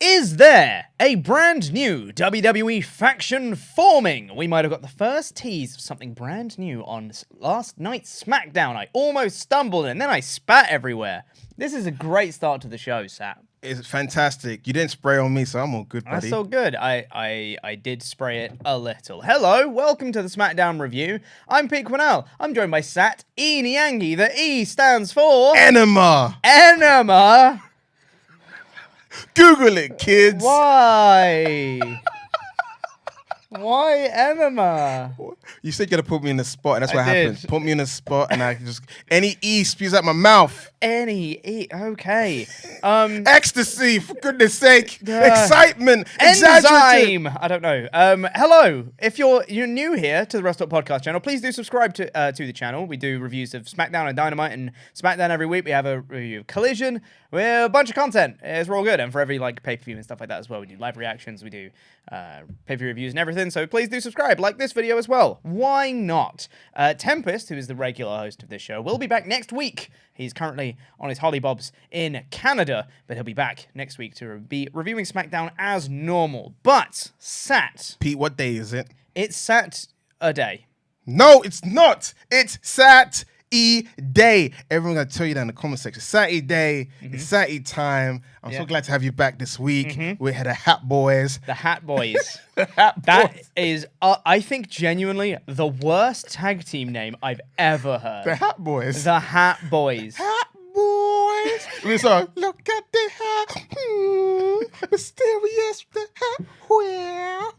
Is there a brand new WWE faction forming? We might have got the first tease of something brand new on last night's SmackDown. I almost stumbled and then I spat everywhere. This is a great start to the show, Sat. It's fantastic. You didn't spray on me, so I'm all good, buddy. That's so good. I did spray it a little. Hello, welcome to the SmackDown review. I'm Pete Quinnell. I'm joined by Sat E Niangi. The E stands for... Enema! Enema! Google it, kids! Why? Why enema? You said you're going to put me in the spot, and that's what I did. happened. Put me in the spot, and I just... Any E spews out my mouth. Any E, okay. Ecstasy, for goodness sake. Excitement. Enzyme. I don't know. Hello. If you're new here to the WrestleTalk Podcast channel, please do subscribe to the channel. We do reviews of SmackDown and Dynamite and SmackDown every week. We have a review of Collision. We have a bunch of content. It's all good. And for every pay-per-view and stuff like that as well, we do live reactions. We do pay-per-view reviews and everything. So please do subscribe. Like this video as well. Why not? Tempest, who is the regular host of this show, will be back next week. He's currently on his hollybobs in Canada, but he'll be back next week to be reviewing SmackDown as normal. But, Sat. Pete, what day is it? It's Sat a day. No, it's not. It's Sat-E-Day. Everyone's going to tell you that in the comment section. Sat-E-Day. It's Sat-E time. I'm so glad to have you back this week. We had the Hat Boys. The Hat Boys. The Hat Boys. That is, I think, genuinely the worst tag team name I've ever heard. The Hat Boys. The Hat Boys. Hat Boys. We saw, look at the hat. Mysterious the hat. Well.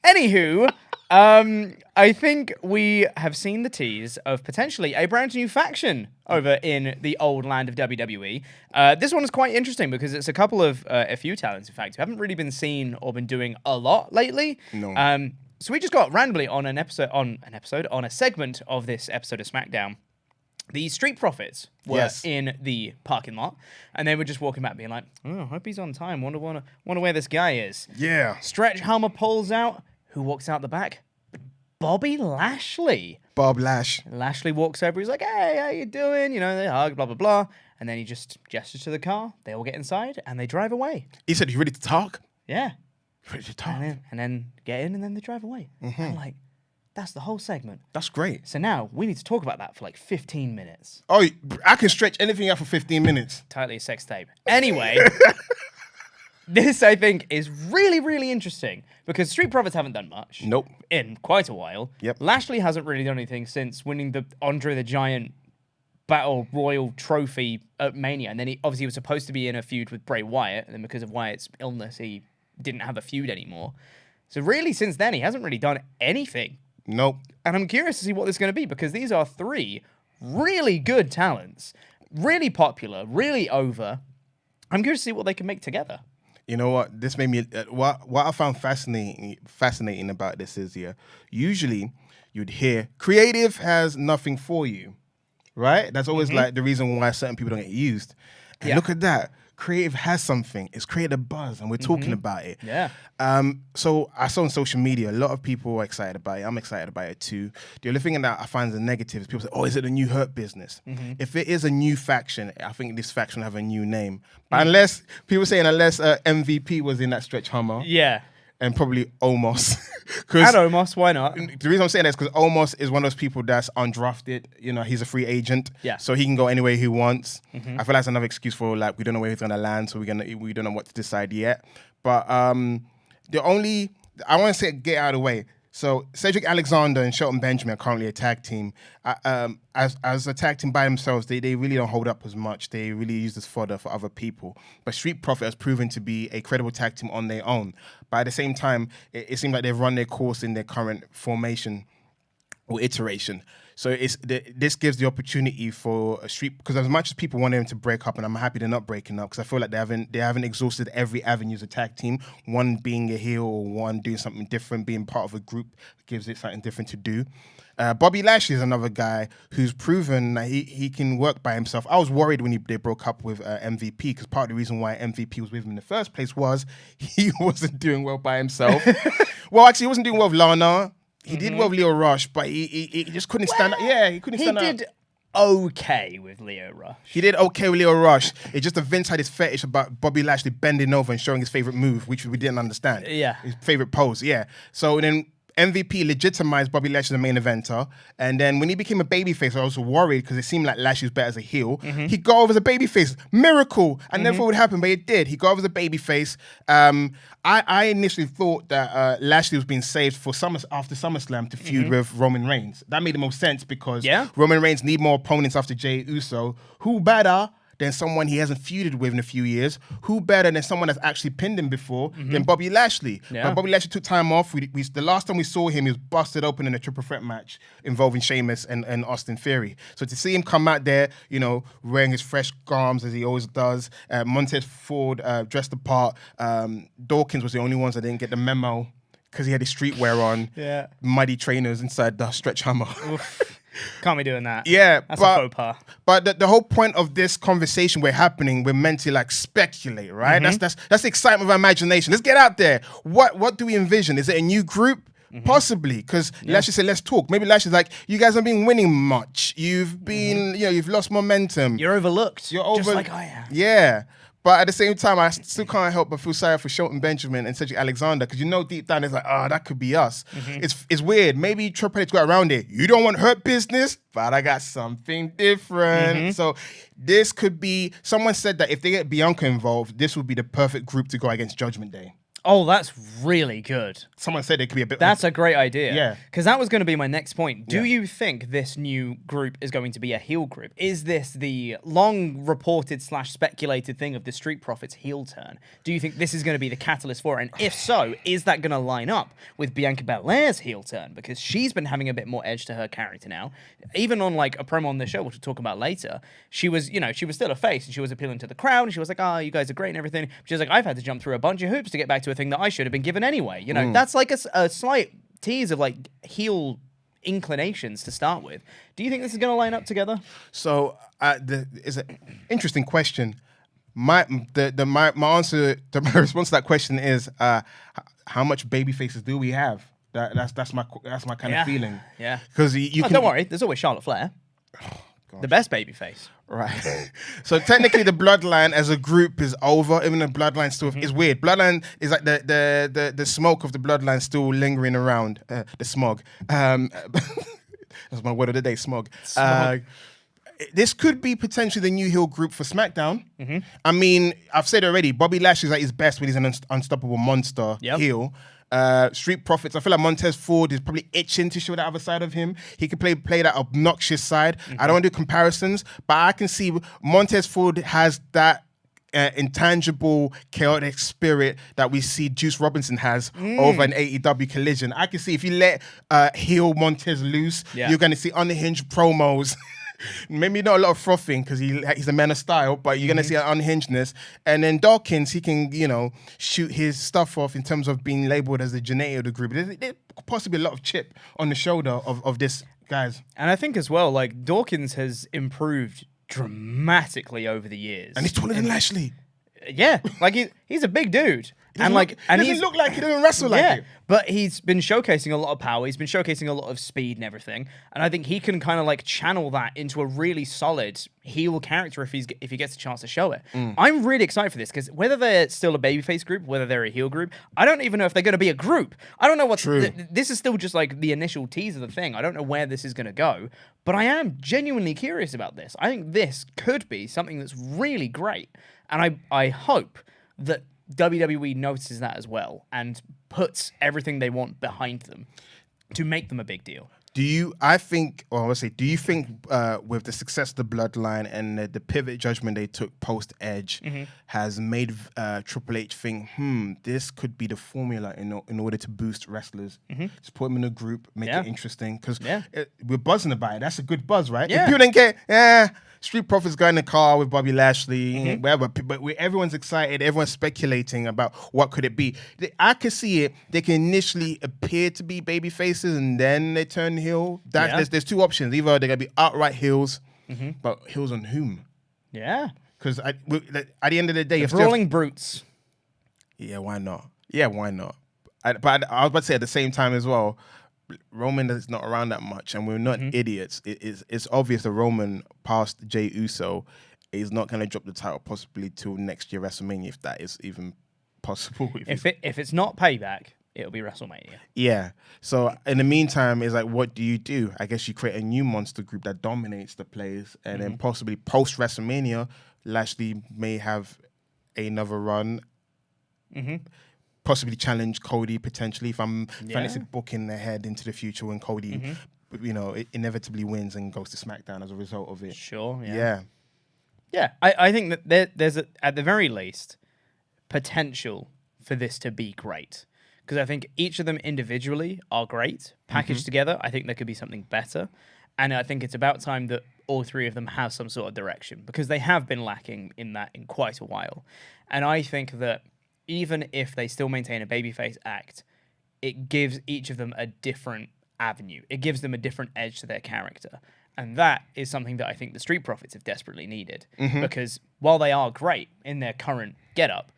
Anywho, I think we have seen the tease of potentially a brand new faction over in the old land of WWE. This one is quite interesting because it's a few talents, in fact, who haven't really been seen or been doing a lot lately. No. So we just got randomly on a segment of this episode of SmackDown. The Street Profits were in the parking lot, and they were just walking back being like, oh, I hope he's on time. Wonder where this guy is. Yeah. Stretch Helmer pulls out. Who walks out the back? Bobby Lashley. Bob Lash. Lashley walks over. He's like, hey, how you doing? You know, they hug, blah, blah, blah. And then he just gestures to the car. They all get inside, and they drive away. He said, you ready to talk? Yeah. Ready to talk? And then get in, and then they drive away. I'm like, that's the whole segment. That's great. So now we need to talk about that for 15 minutes. Oh, I can stretch anything out for 15 minutes. Totally a sex tape. Anyway, this, I think, is really, really interesting because Street Profits haven't done much. Nope. In quite a while. Yep. Lashley hasn't really done anything since winning the Andre the Giant Battle Royal Trophy at Mania. And then he obviously was supposed to be in a feud with Bray Wyatt. And then because of Wyatt's illness, he didn't have a feud anymore. So really, since then, he hasn't really done anything. Nope. And I'm curious to see what this is going to be because these are three really good talents, really popular, really over. I'm curious to see what they can make together. You know what? This made me. What I found fascinating about this is, usually you'd hear creative has nothing for you, right? That's always the reason why certain people don't get used. And look at that. Creative has something. It's created a buzz, and we're talking about it. Yeah. So I saw on social media, a lot of people are excited about it. I'm excited about it too. The only thing that I find the negative is people say, oh, is it a new Hurt Business? If it is a new faction, I think this faction will have a new name. But unless MVP was in that Stretch Hummer. Yeah. And probably Omos. And Omos, why not? The reason I'm saying that is because Omos is one of those people that's undrafted. You know, he's a free agent. Yeah. So he can go anywhere he wants. I feel like that's another excuse for we don't know where he's gonna land, so we don't know what to decide yet. But I want to say get out of the way. So Cedric Alexander and Shelton Benjamin are currently a tag team. As a tag team by themselves, they really don't hold up as much. They really use this fodder for other people. But Street Profit has proven to be a credible tag team on their own. But at the same time, it seems like they've run their course in their current formation or iteration. So this gives the opportunity for a Street, because as much as people want them to break up, and I'm happy they're not breaking up, because I feel like they haven't exhausted every avenue as a tag team. One being a heel or one doing something different, being part of a group gives it something different to do. Bobby Lashley is another guy who's proven that he can work by himself. I was worried when they broke up with MVP, because part of the reason why MVP was with him in the first place was he wasn't doing well by himself. Well, actually, he wasn't doing well with Lana. He did well with Leo Rush, but he just couldn't stand up. Yeah, he couldn't stand up. okay with Lio Rush. He did okay with Lio Rush. It's just that Vince had his fetish about Bobby Lashley bending over and showing his favorite move, which we didn't understand. Yeah. His favorite pose, yeah. So then MVP legitimized Bobby Lashley as the main eventer. And then when he became a babyface, I was worried because it seemed like Lashley was better as a heel. He got over as a babyface. Miracle. I never thought it would happen, but it did. He got over as a babyface. I initially thought that Lashley was being saved for after SummerSlam to feud with Roman Reigns. That made the most sense because Roman Reigns need more opponents after Jey Uso. Who better than someone he hasn't feuded with in a few years? Who better than someone that's actually pinned him before than Bobby Lashley? Yeah. But Bobby Lashley took time off. The last time we saw him, he was busted open in a triple threat match involving Sheamus and Austin Theory. So to see him come out there, wearing his fresh garms as he always does, Montez Ford dressed the part. Dawkins was the only ones that didn't get the memo because he had his streetwear on. Yeah. Muddy trainers inside the stretch hammer. Can't be doing that. Yeah, that's a faux pas. But the whole point of this conversation we're meant to speculate, right? That's the excitement of our imagination. Let's get out there. What do we envision? Is it a new group? Possibly, because Lashley said, let's talk. Maybe Lashley's like, you guys haven't been winning much. You've been, you've lost momentum. You're overlooked. Just like I am. Yeah. But at the same time, I still can't help but feel sorry for Shelton Benjamin and Cedric Alexander because deep down it's like, that could be us. It's weird. Maybe Triple H got around it. You don't want hurt business, but I got something different. So this could be. Someone said that if they get Bianca involved, this would be the perfect group to go against Judgment Day. Oh, that's really good. Someone said it could be a bit... That's a great idea. Yeah. Because that was going to be my next point. Do you think this new group is going to be a heel group? Is this the long reported / speculated thing of the Street Profits heel turn? Do you think this is going to be the catalyst for it? And if so, is that going to line up with Bianca Belair's heel turn? Because she's been having a bit more edge to her character now. Even on a promo on the show, which we'll talk about later, she was, she was still a face and she was appealing to the crowd and she was like, you guys are great and everything. She was like, I've had to jump through a bunch of hoops to get back to a thing that I should have been given anyway. That's like a slight tease of heel inclinations to start with. Do you think this is going to line up together? So it's an interesting question. My answer, my response to that question is how much baby faces do we have? That's my kind of feeling. Yeah. Because don't worry, there's always Charlotte Flair. The best babyface. Right. So technically the Bloodline as a group is over, even though Bloodline still is weird. Bloodline is like the smoke of the Bloodline still lingering around. The smog. That's my word of the day, smog. This could be potentially the new heel group for SmackDown. I mean, I've said already, Bobby Lashley's at his best when he's an unstoppable monster heel. Street Profits, I feel like Montez Ford is probably itching to show that other side of him. He can play that obnoxious side. I don't want to do comparisons, but I can see Montez Ford has that intangible, chaotic spirit that we see Juice Robinson has over an AEW Collision. I can see if you let heel Montez loose, you're going to see unhinged promos. Maybe not a lot of frothing because he's a man of style, but you're going to see an unhingedness. And then Dawkins, he can, shoot his stuff off in terms of being labeled as the Janae of the group. There's possibly a lot of chip on the shoulder of this, guys. And I think as well, Dawkins has improved dramatically over the years. And he's taller than Lashley. Yeah, he's a big dude. He doesn't look like he doesn't wrestle like it. But he's been showcasing a lot of power. He's been showcasing a lot of speed and everything. And I think he can kind of channel that into a really solid heel character if he gets a chance to show it. I'm really excited for this because whether they're still a babyface group, whether they're a heel group, I don't even know if they're going to be a group. I don't know what's... This is still just the initial tease of the thing. I don't know where this is going to go. But I am genuinely curious about this. I think this could be something that's really great. And I hope that WWE notices that as well and puts everything they want behind them to make them a big deal. Do you think with the success of the Bloodline and the pivot judgment they took post-Edge has made Triple H think, this could be the formula in order to boost wrestlers? Just put them in a group, make it interesting. Because we're buzzing about it. That's a good buzz, right? Yeah. If people didn't get, Street Profits got in the car with Bobby Lashley, whatever. But everyone's excited. Everyone's speculating about what could it be. I could see it. They can initially appear to be baby faces and then they turn heel. There's two options. Either they're going to be outright heels, but heels on whom? Yeah. Because at the end of the day... The Brawling Brutes. Yeah, why not? But I was about to say at the same time as well, Roman is not around that much, and we're not idiots. It's obvious that Roman, past Jey Uso, is not going to drop the title possibly till next year WrestleMania, if that is even possible. If it's not Payback, it'll be WrestleMania. Yeah. So in the meantime, it's like, what do? I guess you create a new monster group that dominates the place, and then possibly post WrestleMania, Lashley may have another run. Possibly challenge Cody potentially if I'm fantasy booking ahead into the future when Cody, inevitably wins and goes to SmackDown as a result of it. Sure. Yeah. I think that there's at the very least potential for this to be great, because I think each of them individually are great. Packaged together, I think there could be something better, and I think it's about time that all three of them have some sort of direction, because they have been lacking in that in quite a while. And I think that even if they still maintain a babyface act, it gives each of them a different avenue. It gives them a different edge to their character. And that is something that I think the Street Profits have desperately needed. Because while they are great in their current getup,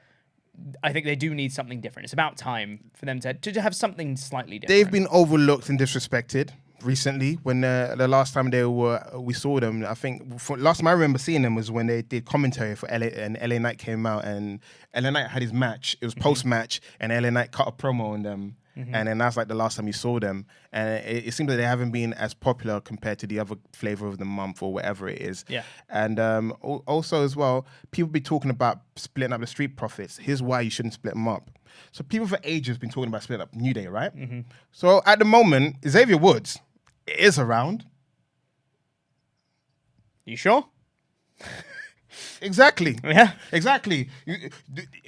I think they do need something different. It's about time for them to have something slightly different. They've been overlooked and disrespected recently. When the last time we saw them, I think last time I remember seeing them was when they did commentary for LA, and LA Knight came out, and LA Knight had his match. It was post-match, and LA Knight cut a promo on them. And then that's like the last time you saw them. And it seems like they haven't been as popular compared to the other flavor of the month or whatever it is. Yeah. And also as well, people be talking about splitting up the Street Profits. Here's why you shouldn't split them up. So people for ages have been talking about splitting up New Day, right? So at the moment, Xavier Woods is around. You sure? Exactly. Yeah. Exactly.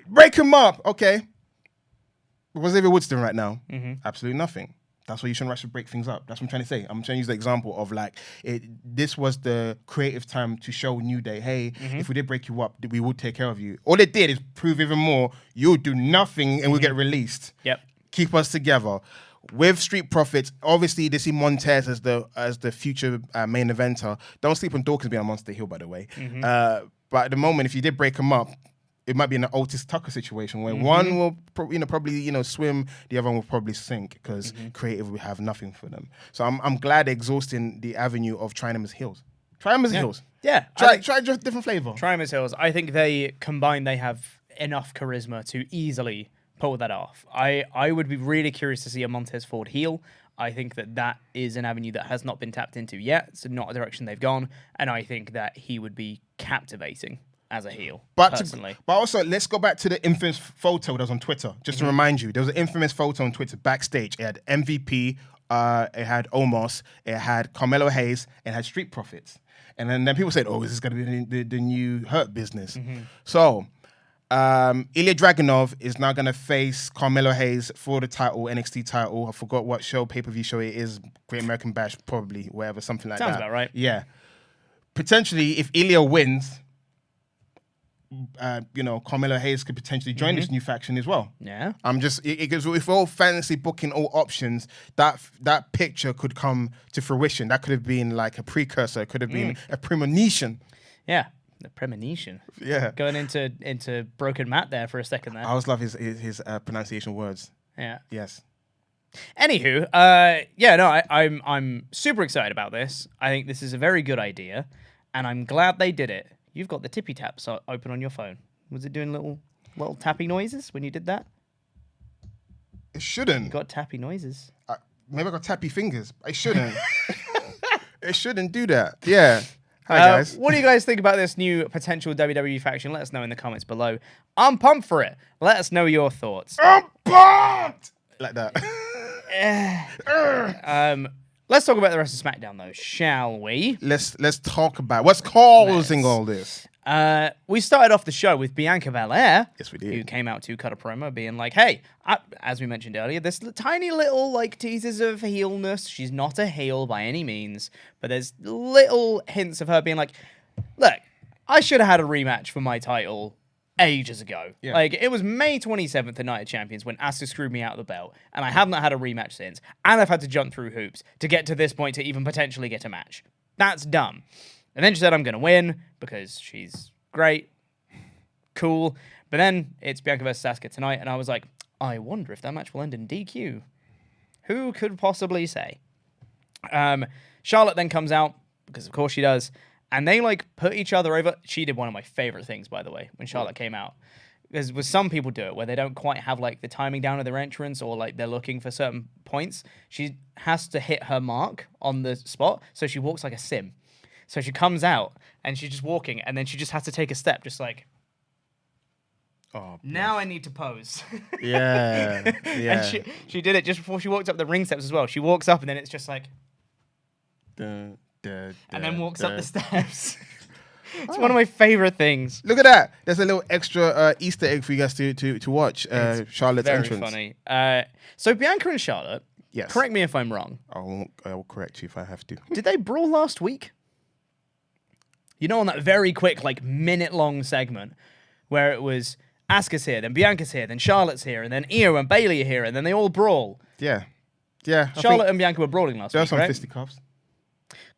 Break him up. Okay. What's Xavier Woods doing right now? Absolutely nothing. That's why you shouldn't rush to break things up. That's what I'm trying to say. I'm trying to use the example of this was the creative time to show New Day, hey, if we did break you up, we would take care of you. All it did is prove even more, you'll do nothing and we'll get released. Yep. Keep us together. With Street Profits, obviously they see Montez as the future main eventer. Don't sleep on Dawkins being on Monster Hill, by the way. But at the moment, if you did break them up, it might be an Otis Tucker situation where one will probably swim, the other one will probably sink because creative will have nothing for them. So I'm glad they're exhausting the avenue of trying them as heels. Try them as heels. Yeah. Try a different flavor. Try them as heels. I think they have enough charisma to easily pull that off. I would be really curious to see a Montez Ford heel. I think that is an avenue that has not been tapped into yet. It's not a direction they've gone. And I think that he would be captivating as a heel, personally. But also, let's go back to the infamous photo that was on Twitter. Just to remind you, there was an infamous photo on Twitter backstage. It had MVP, it had Omos, it had Carmelo Hayes, and it had Street Profits. And then people said, oh, is this going to be the new Hurt Business? So, Ilya Dragunov is now going to face Carmelo Hayes for the title, NXT title. I forgot what pay-per-view show it is. Great American Bash, probably, whatever, something like that. Sounds about right. Yeah. Potentially, if Ilya wins, Carmelo Hayes could potentially join this new faction as well. Yeah. I'm just, because if we're all fantasy booking all options, that picture could come to fruition. That could have been like a precursor. It could have been a premonition. Yeah. The premonition. Yeah. Going into broken Matt there for a second there. I always love his pronunciation words. Yeah. Yes. Anywho, I'm super excited about this. I think this is a very good idea, and I'm glad they did it. You've got the tippy taps open on your phone. Was it doing little tappy noises when you did that? It shouldn't. You got tappy noises. Maybe I got tappy fingers. I shouldn't. It shouldn't do that. Yeah. Hi, guys. What do you guys think about this new potential WWE faction? Let us know in the comments below. I'm pumped for it. Let us know your thoughts. I'm pumped! Like that. Let's talk about the rest of SmackDown, though, shall we? Let's talk about what's causing all this. We started off the show with Bianca Belair. Yes, we did. Who came out to cut a promo being like, hey, as we mentioned earlier, there's tiny little teasers of heelness. She's not a heel by any means, but there's little hints of her being like, look, I should have had a rematch for my title ages ago. Yeah. It was May 27th, the Night of Champions, when Asuka screwed me out of the belt, and I have not had a rematch since, and I've had to jump through hoops to get to this point to even potentially get a match. That's dumb. And then she said, I'm going to win, because she's great, cool. But then it's Bianca versus Asuka tonight, and I was like, I wonder if that match will end in DQ. Who could possibly say? Charlotte then comes out, because of course she does, and they like put each other over. She did one of my favorite things, by the way, when Charlotte came out. Because with some people do it where they don't quite have like the timing down of their entrance, or like they're looking for certain points. She has to hit her mark on the spot, so she walks like a sim. So she comes out and she's just walking, and then she just has to take a step, just like, oh, now I need to pose. Yeah. And she did it just before she walked up the ring steps as well. She walks up and then it's just like, and then walks up the steps. It's one of my favorite things. Look at that. There's a little extra Easter egg for you guys to watch Charlotte's very entrance. Very funny. So Bianca and Charlotte, yes. Correct me if I'm wrong. I will correct you if I have to. Did they brawl last week? You know, on that very quick, like, minute-long segment where it was Asuka's here, then Bianca's here, then Charlotte's here, and then Io and Bayley are here, and then they all brawl. Yeah. Charlotte and Bianca were brawling last week, there were some right? fisticuffs.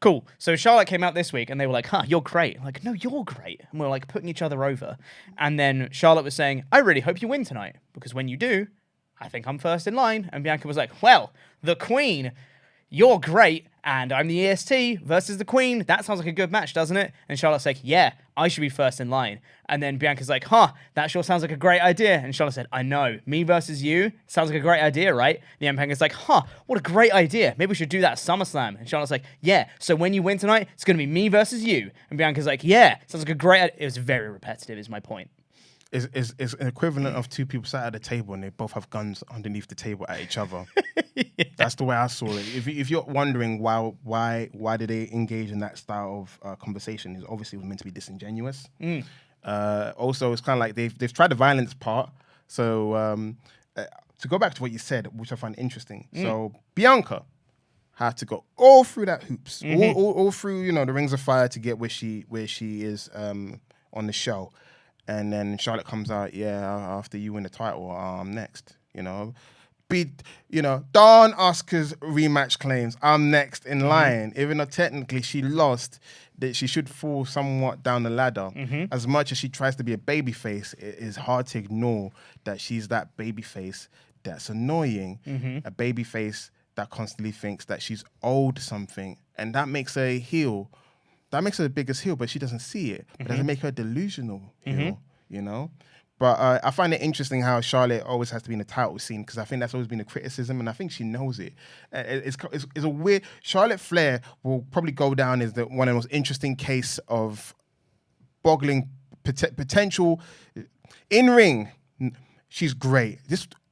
Cool. So Charlotte came out this week, and they were like, you're great. I'm like, no, you're great. And we're like putting each other over. And then Charlotte was saying, I really hope you win tonight, because when you do, I think I'm first in line. And Bianca was like, well, the Queen, you're great, and I'm the EST versus the Queen. That sounds like a good match, doesn't it? And Charlotte's like, yeah, I should be first in line. And then Bianca's like, that sure sounds like a great idea. And Charlotte said, I know, me versus you sounds like a great idea, right? And Bianca's like, what a great idea. Maybe we should do that at SummerSlam. And Charlotte's like, yeah, so when you win tonight, it's going to be me versus you. And Bianca's like, yeah, sounds like a great idea. It was very repetitive is my point. Is an equivalent of two people sat at a table and they both have guns underneath the table at each other. Yeah. That's the way I saw it. If you're wondering why did they engage in that style of conversation, is obviously it was meant to be disingenuous. Also, it's kind of like they've tried the violence part. So to go back to what you said, which I find interesting. So Bianca had to go all through that hoops, all through the rings of fire to get where she is on the show. And then Charlotte comes out, after you win the title, I'm next. Darn Asuka's rematch claims, I'm next in line. Even though technically she lost, that she should fall somewhat down the ladder. As much as she tries to be a babyface, it is hard to ignore that she's that babyface that's annoying. A babyface that constantly thinks that she's owed something, and that makes her a heel. That makes her the biggest heel, but she doesn't see it. But doesn't make her delusional heel, But I find it interesting how Charlotte always has to be in the title scene, because I think that's always been a criticism, and I think she knows it. It's a weird... Charlotte Flair will probably go down as one of the most interesting case of boggling potential. In-ring, she's great.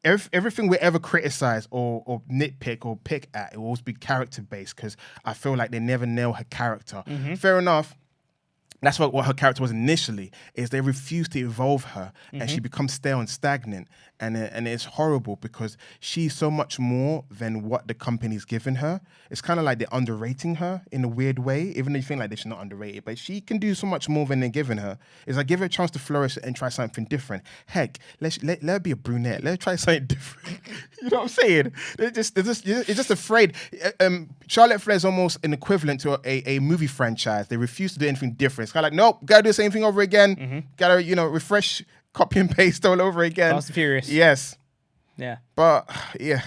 Everything we ever criticize or nitpick or pick at, it will always be character-based, because I feel like they never nail her character. Fair enough. That's what her character was initially, is they refuse to evolve her, and she becomes stale and stagnant. And it's horrible, because she's so much more than what the company's given her. It's kind of like they're underrating her in a weird way, even though you think like they should not underrate it. But she can do so much more than they're giving her. It's like, give her a chance to flourish and try something different. Heck, let her be a brunette. Let her try something different. You know what I'm saying? They're just afraid. Charlotte Flair's almost an equivalent to a movie franchise. They refuse to do anything different. It's kind of like, nope, gotta do the same thing over again. Gotta, refresh, copy and paste all over again. Fast and Furious. Yes. Yeah. But, yeah.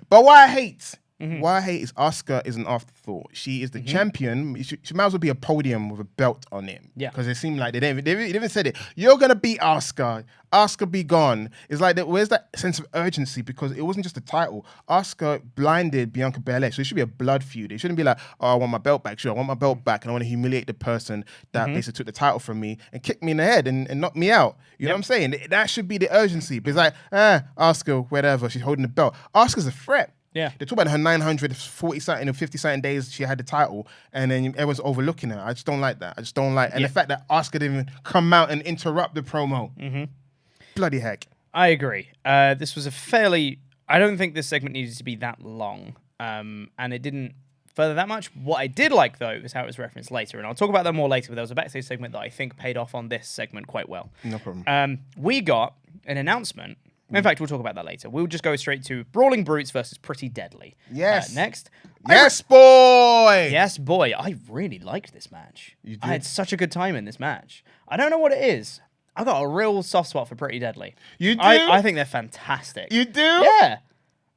But what I hate is Asuka is an afterthought. She is the champion. She might as well be a podium with a belt on it. Yeah. Because it seemed like they even said it. You're going to beat Asuka. Asuka be gone. It's like, where's that sense of urgency? Because it wasn't just a title. Asuka blinded Bianca Belair. So it should be a blood feud. It shouldn't be like, I want my belt back. Sure, I want my belt back, and I want to humiliate the person that basically took the title from me and kick me in the head and knock me out. You know what I'm saying? That should be the urgency. But it's like, Asuka, whatever. She's holding the belt. Asuka's a threat. Yeah. They talk about her 940-something or 50-something days she had the title, and then everyone's overlooking her. I just don't like that. And the fact that Asuka didn't even come out and interrupt the promo. Bloody heck. I agree. This was I don't think this segment needed to be that long, and it didn't further that much. What I did like, though, is how it was referenced later, and I'll talk about that more later, but there was a backstage segment that I think paid off on this segment quite well. No problem. We got an announcement. In fact, we'll talk about that later. We'll just go straight to Brawling Brutes versus Pretty Deadly. Yes. Next. Yes, boy! Yes, boy. I really liked this match. You did? I had such a good time in this match. I don't know what it is. I've got a real soft spot for Pretty Deadly. You do? I think they're fantastic. You do? Yeah.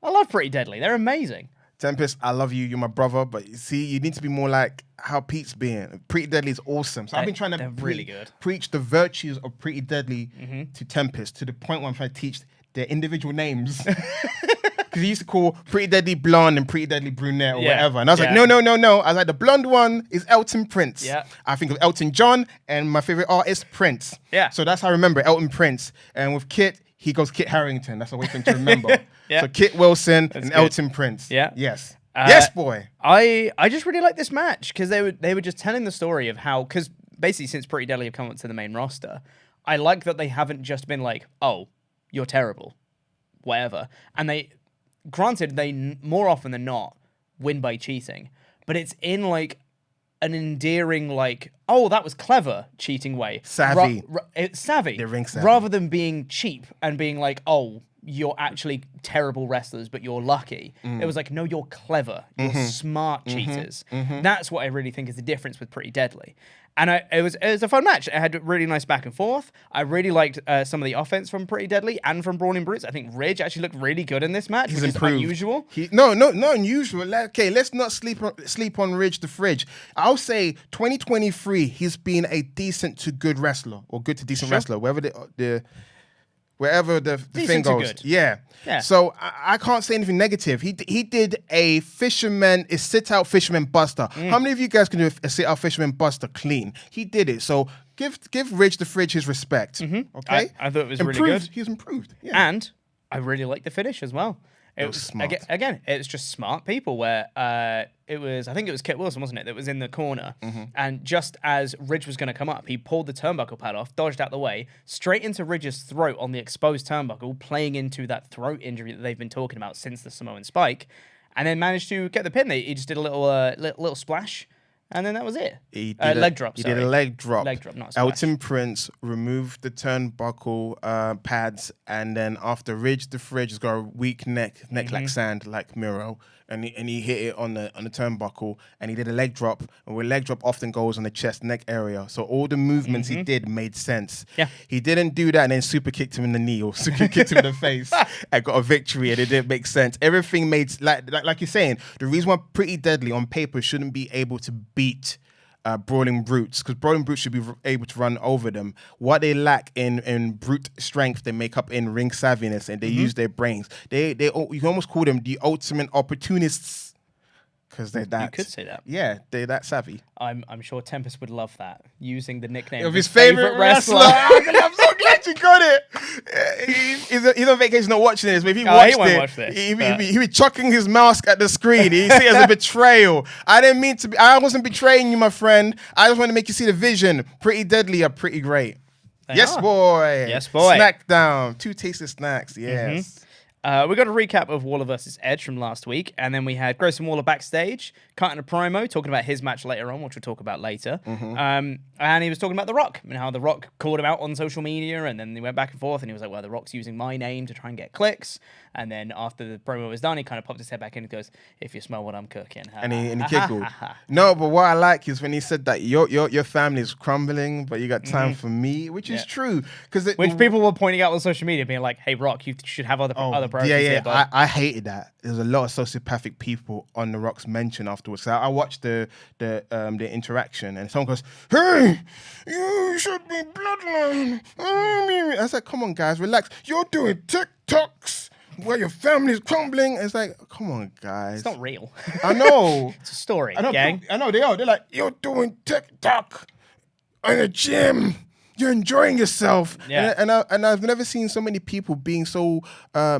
I love Pretty Deadly. They're amazing. Tempest, I love you. You're my brother. But see, you need to be more like how Pete's being. Pretty Deadly is awesome. So I've been trying to really good. preach the virtues of Pretty Deadly to Tempest to the point where I'm trying to teach their individual names. Because he used to call Pretty Deadly Blonde and Pretty Deadly Brunette or whatever. And I was like, no. I was like, the blonde one is Elton Prince. Yeah. I think of Elton John and my favorite artist, Prince. Yeah. So that's how I remember Elton Prince. And with Kit, he goes Kit Harington. That's a way for him to remember. Yeah. So Kit Wilson and good. Elton Prince. Yeah. Yes. Yes, boy. I just really like this match because they were just telling the story of how, because basically since Pretty Deadly have come up to the main roster, I like that they haven't just been like, oh, you're terrible, whatever. And granted, they more often than not win by cheating, but it's in like an endearing, like, oh, that was clever cheating way. Savvy. It's savvy. They're ring savvy. Rather than being cheap and being like, oh, you're actually terrible wrestlers, but you're lucky. It was like, no, you're clever. You're smart cheaters. That's what I really think is the difference with Pretty Deadly. And it was a fun match. It had a really nice back and forth. I really liked some of the offense from Pretty Deadly and from Brawling Brutes. I think Ridge actually looked really good in this match, which is unusual. Not unusual. Okay, let's not sleep on Ridge the Fridge. I'll say 2023, he's been a decent to good wrestler or good to decent wrestler, wherever the thing goes. Good. Yeah. So I can't say anything negative. He did a sit-out fisherman buster. How many of you guys can do a sit-out fisherman buster clean? He did it. So give Ridge the Fridge his respect. Okay? I thought it was really good. He's improved. Yeah. And I really liked the finish as well. It was smart. Again, it's just smart people where I think it was Kit Wilson, wasn't it, that was in the corner. And just as Ridge was going to come up, he pulled the turnbuckle pad off, dodged out the way, straight into Ridge's throat on the exposed turnbuckle, playing into that throat injury that they've been talking about since the Samoan Spike, and then managed to get the pin. He just did a little splash. And then that was it. Leg drop. He did a leg drop. Leg drop, not a splash. Elton Prince removed the turnbuckle pads, and then after Ridge the Fridge has got a weak neck like sand, like Miro, and he hit it on the turnbuckle, and he did a leg drop. And where leg drop often goes on the chest neck area, so all the movements he did made sense. Yeah, he didn't do that and then super kicked him in the knee or super kicked him in the face and got a victory, and it didn't make sense. Everything made like you're saying. The reason why Pretty Deadly on paper shouldn't be able to beat Brawling Brutes, because Brawling Brutes should be able to run over them. What they lack in brute strength, they make up in ring savviness, and they use their brains. You can almost call them the ultimate opportunists, because they're that. You could say that. Yeah, they're that savvy. I'm sure Tempest would love that, using the nickname of his favorite wrestler. I'm so glad you got it. He's on vacation not watching this, but if he watched he'd be chucking his mask at the screen. He'd see it as a betrayal. I wasn't betraying you, my friend. I just want to make you see the vision. Pretty Deadly are pretty great. Yes, boy. Yes, boy. SmackDown. 2 tasted snacks. Yes. We got a recap of Waller versus Edge from last week, and then we had Grayson Waller backstage, cutting a promo, talking about his match later on, which we'll talk about later. And he was talking about The Rock, and how The Rock called him out on social media, and then they went back and forth, and he was like, well, The Rock's using my name to try and get clicks. And then after the promo was done, he kind of popped his head back in and goes, if you smell what I'm cooking. And he giggled. No, but what I like is when he said that your family is crumbling, but you got time for me, which is true. Which people were pointing out on social media, being like, hey, Rock, you should have other priorities here, bud. I hated that. There's a lot of sociopathic people on The Rock's mention afterwards. So I watched the interaction, and someone goes, hey, you should be bloodline. I was like, come on, guys, relax. You're doing TikToks where your family's crumbling. It's like, come on, guys. It's not real. I know. It's a story, gang. I know, they are. They're like, you're doing TikTok in the gym. You're enjoying yourself. Yeah. And I've never seen so many people being so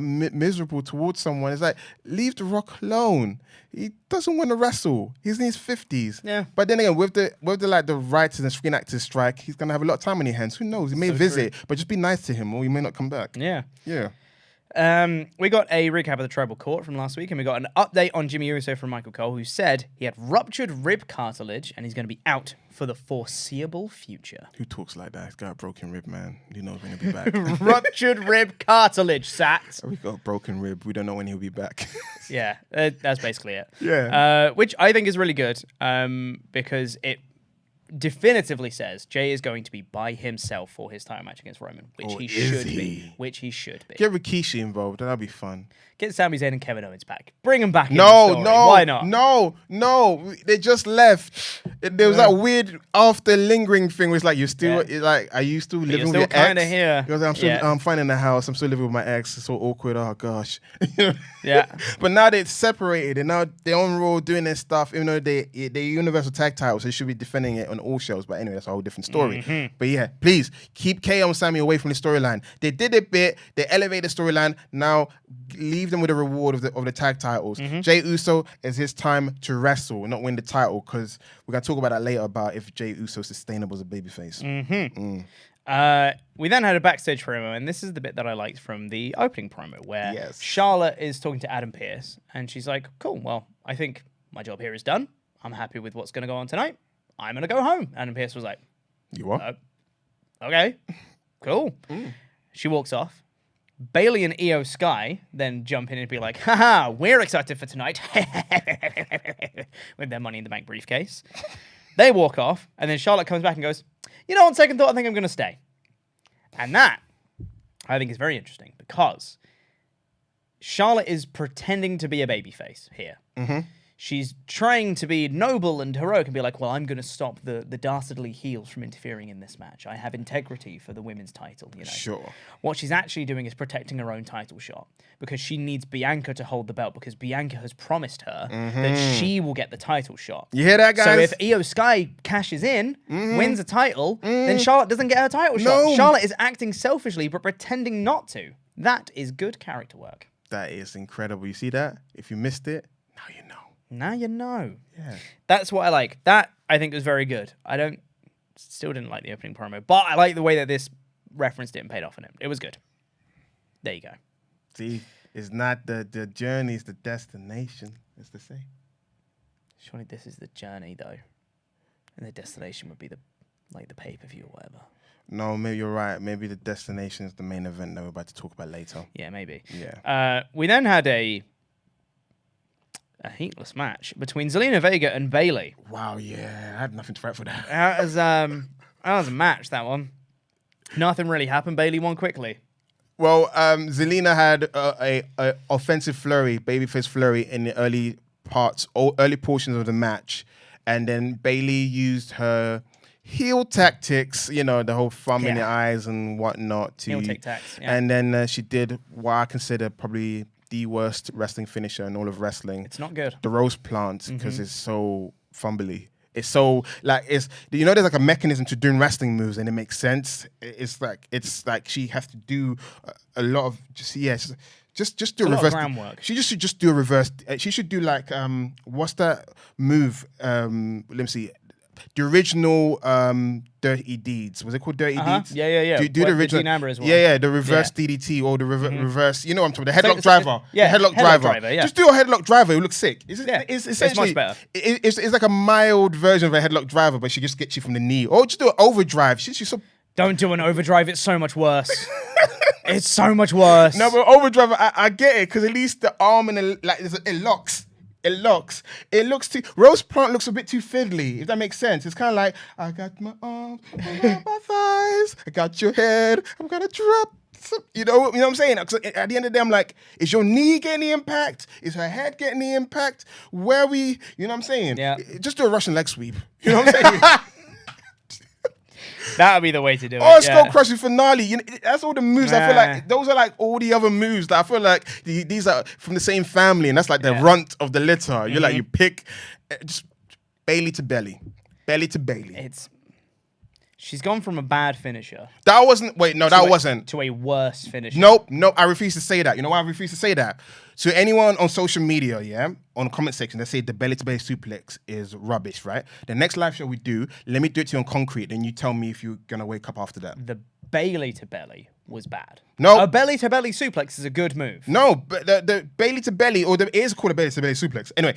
miserable towards someone. It's like, leave The Rock alone. He doesn't want to wrestle. He's in his 50s. Yeah. But then again, with the writers and screen actors strike, he's gonna have a lot of time on his hands. Who knows? He may visit, but just be nice to him, or he may not come back. Yeah. Yeah. We got a recap of the Tribal Court from last week, and we got an update on Jimmy Uso from Michael Cole, who said he had ruptured rib cartilage and he's going to be out for the foreseeable future. Who talks like that? He's got a broken rib, man. He knows when he'll be back. Ruptured rib cartilage, Sat. We got a broken rib. We don't know when he'll be back. Yeah, that's basically it. Yeah. Which I think is really good, because it definitively says Jey is going to be by himself for his title match against Roman, which he should be. Which he should be. Get Rikishi involved. That'd be fun. Get Sami Zayn and Kevin Owens back. Bring them back. No. Why not? No. They just left. There was that weird after lingering thing where it's like, you're still, like, are you still living with your ex? Here. Because I'm finding a house. I'm still living with my ex. It's so awkward. Oh, gosh. Yeah. But now they're separated and now they're on Raw doing their stuff, even though they're Universal Tag Titles. So they should be defending it on all shows. But anyway, that's a whole different story. But yeah, please keep KO and Sami away from the storyline. They did a bit. They elevated the storyline. Now leave them with a reward of the tag titles. Jey Uso is his time to wrestle, not win the title, because we're going to talk about that later about if Jey Uso is sustainable as a babyface. We then had a backstage promo, and this is the bit that I liked from the opening promo, where Charlotte is talking to Adam Pearce, and she's like, cool, well, I think my job here is done. I'm happy with what's going to go on tonight. I'm going to go home. Adam Pearce was like, you what? Okay, cool. She walks off. Bayley and Io Sky then jump in and be like, haha, we're excited for tonight. With their Money in the Bank briefcase. They walk off, and then Charlotte comes back and goes, you know, on second thought, I think I'm going to stay. And that, I think, is very interesting, because Charlotte is pretending to be a babyface here. She's trying to be noble and heroic and be like, well, I'm going to stop the dastardly heels from interfering in this match. I have integrity for the women's title, you know. Sure. What she's actually doing is protecting her own title shot, because she needs Bianca to hold the belt, because Bianca has promised her that she will get the title shot. You hear that, guys? So if Io Sky cashes in, wins a title, then Charlotte doesn't get her title shot. Charlotte is acting selfishly but pretending not to. That is good character work. That is incredible. You see that? If you missed it, now you know. Now you know. Yeah. That's what I like. That, I think, was very good. Still didn't like the opening promo, but I like the way that this referenced it and paid off on it. It was good. There you go. See, it's not the journey, it's the destination, as they say. Surely this is the journey, though. And the destination would be the pay-per-view or whatever. No, maybe you're right. Maybe the destination is the main event that we're about to talk about later. Yeah, maybe. Yeah. We then had a heatless match between Zelina Vega and Bayley. Wow, yeah. I had nothing to fight for that. That was a match, that one. Nothing really happened. Bayley won quickly. Well, Zelina had a offensive flurry, babyface flurry in the early portions of the match. And then Bayley used her heel tactics, you know, the whole thumb in the eyes and whatnot. Heel tactics, yeah. And then she did what I consider probably the worst wrestling finisher in all of wrestling. It's not good. The rose plant, because it's so fumbly. It's so there's like a mechanism to doing wrestling moves, and it makes sense. It's like she has to do a lot of just do a reverse groundwork. She should just do a reverse. She should do like what's that move? Let me see. The original Dirty Deeds. Was it called Dirty Deeds? Yeah. Do the original. Dean Amber as well. Yeah, the reverse DDT or the reverse. You know what I'm talking about? The headlock driver. Yeah, the headlock driver. Yeah. Just do a headlock driver. It looks sick. It's much better. It's like a mild version of a headlock driver, but she just gets you from the knee. Or just do an overdrive. She's so. Don't do an overdrive. It's so much worse. It's so much worse. No, but overdrive, I get it, because at least the arm and it locks. It looks. It looks too. Rose plant looks a bit too fiddly, if that makes sense. It's kind of like, I got my arms, I got my thighs, I got your head, I'm gonna drop. You know what I'm saying? At the end of the day, I'm like, is your knee getting the impact? Is her head getting the impact? Where are we? You know what I'm saying? Yeah. Just do a Russian leg sweep. You know what I'm saying? That would be the way to do it. Or skull crushing finale. You know, that's all the moves. I feel like those are like all the other moves that I feel like these are from the same family, and that's like the runt of the litter. You're like, you pick just Bayley to Belly. Belly to Bayley. She's gone from a bad finisher. That wasn't. Wait, no, that wasn't. To a worse finisher. Nope. I refuse to say that. You know why I refuse to say that? So anyone on social media, on the comment section, they say the belly to belly suplex is rubbish, right? The next live show we do, let me do it to you on concrete, then you tell me if you're gonna wake up after that. The Bayley to belly was bad. No. A belly to belly suplex is a good move. No, but the Bayley to belly, or it is called a belly to belly suplex. Anyway,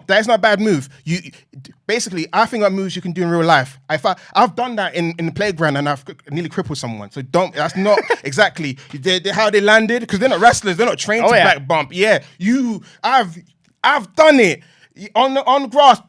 that is not a bad move. Basically, I think that moves you can do in real life. I've done that in the playground and I've nearly crippled someone. So that's not exactly how they landed, because they're not wrestlers, they're not trained to back bump. Yeah, I've done it. On the grass,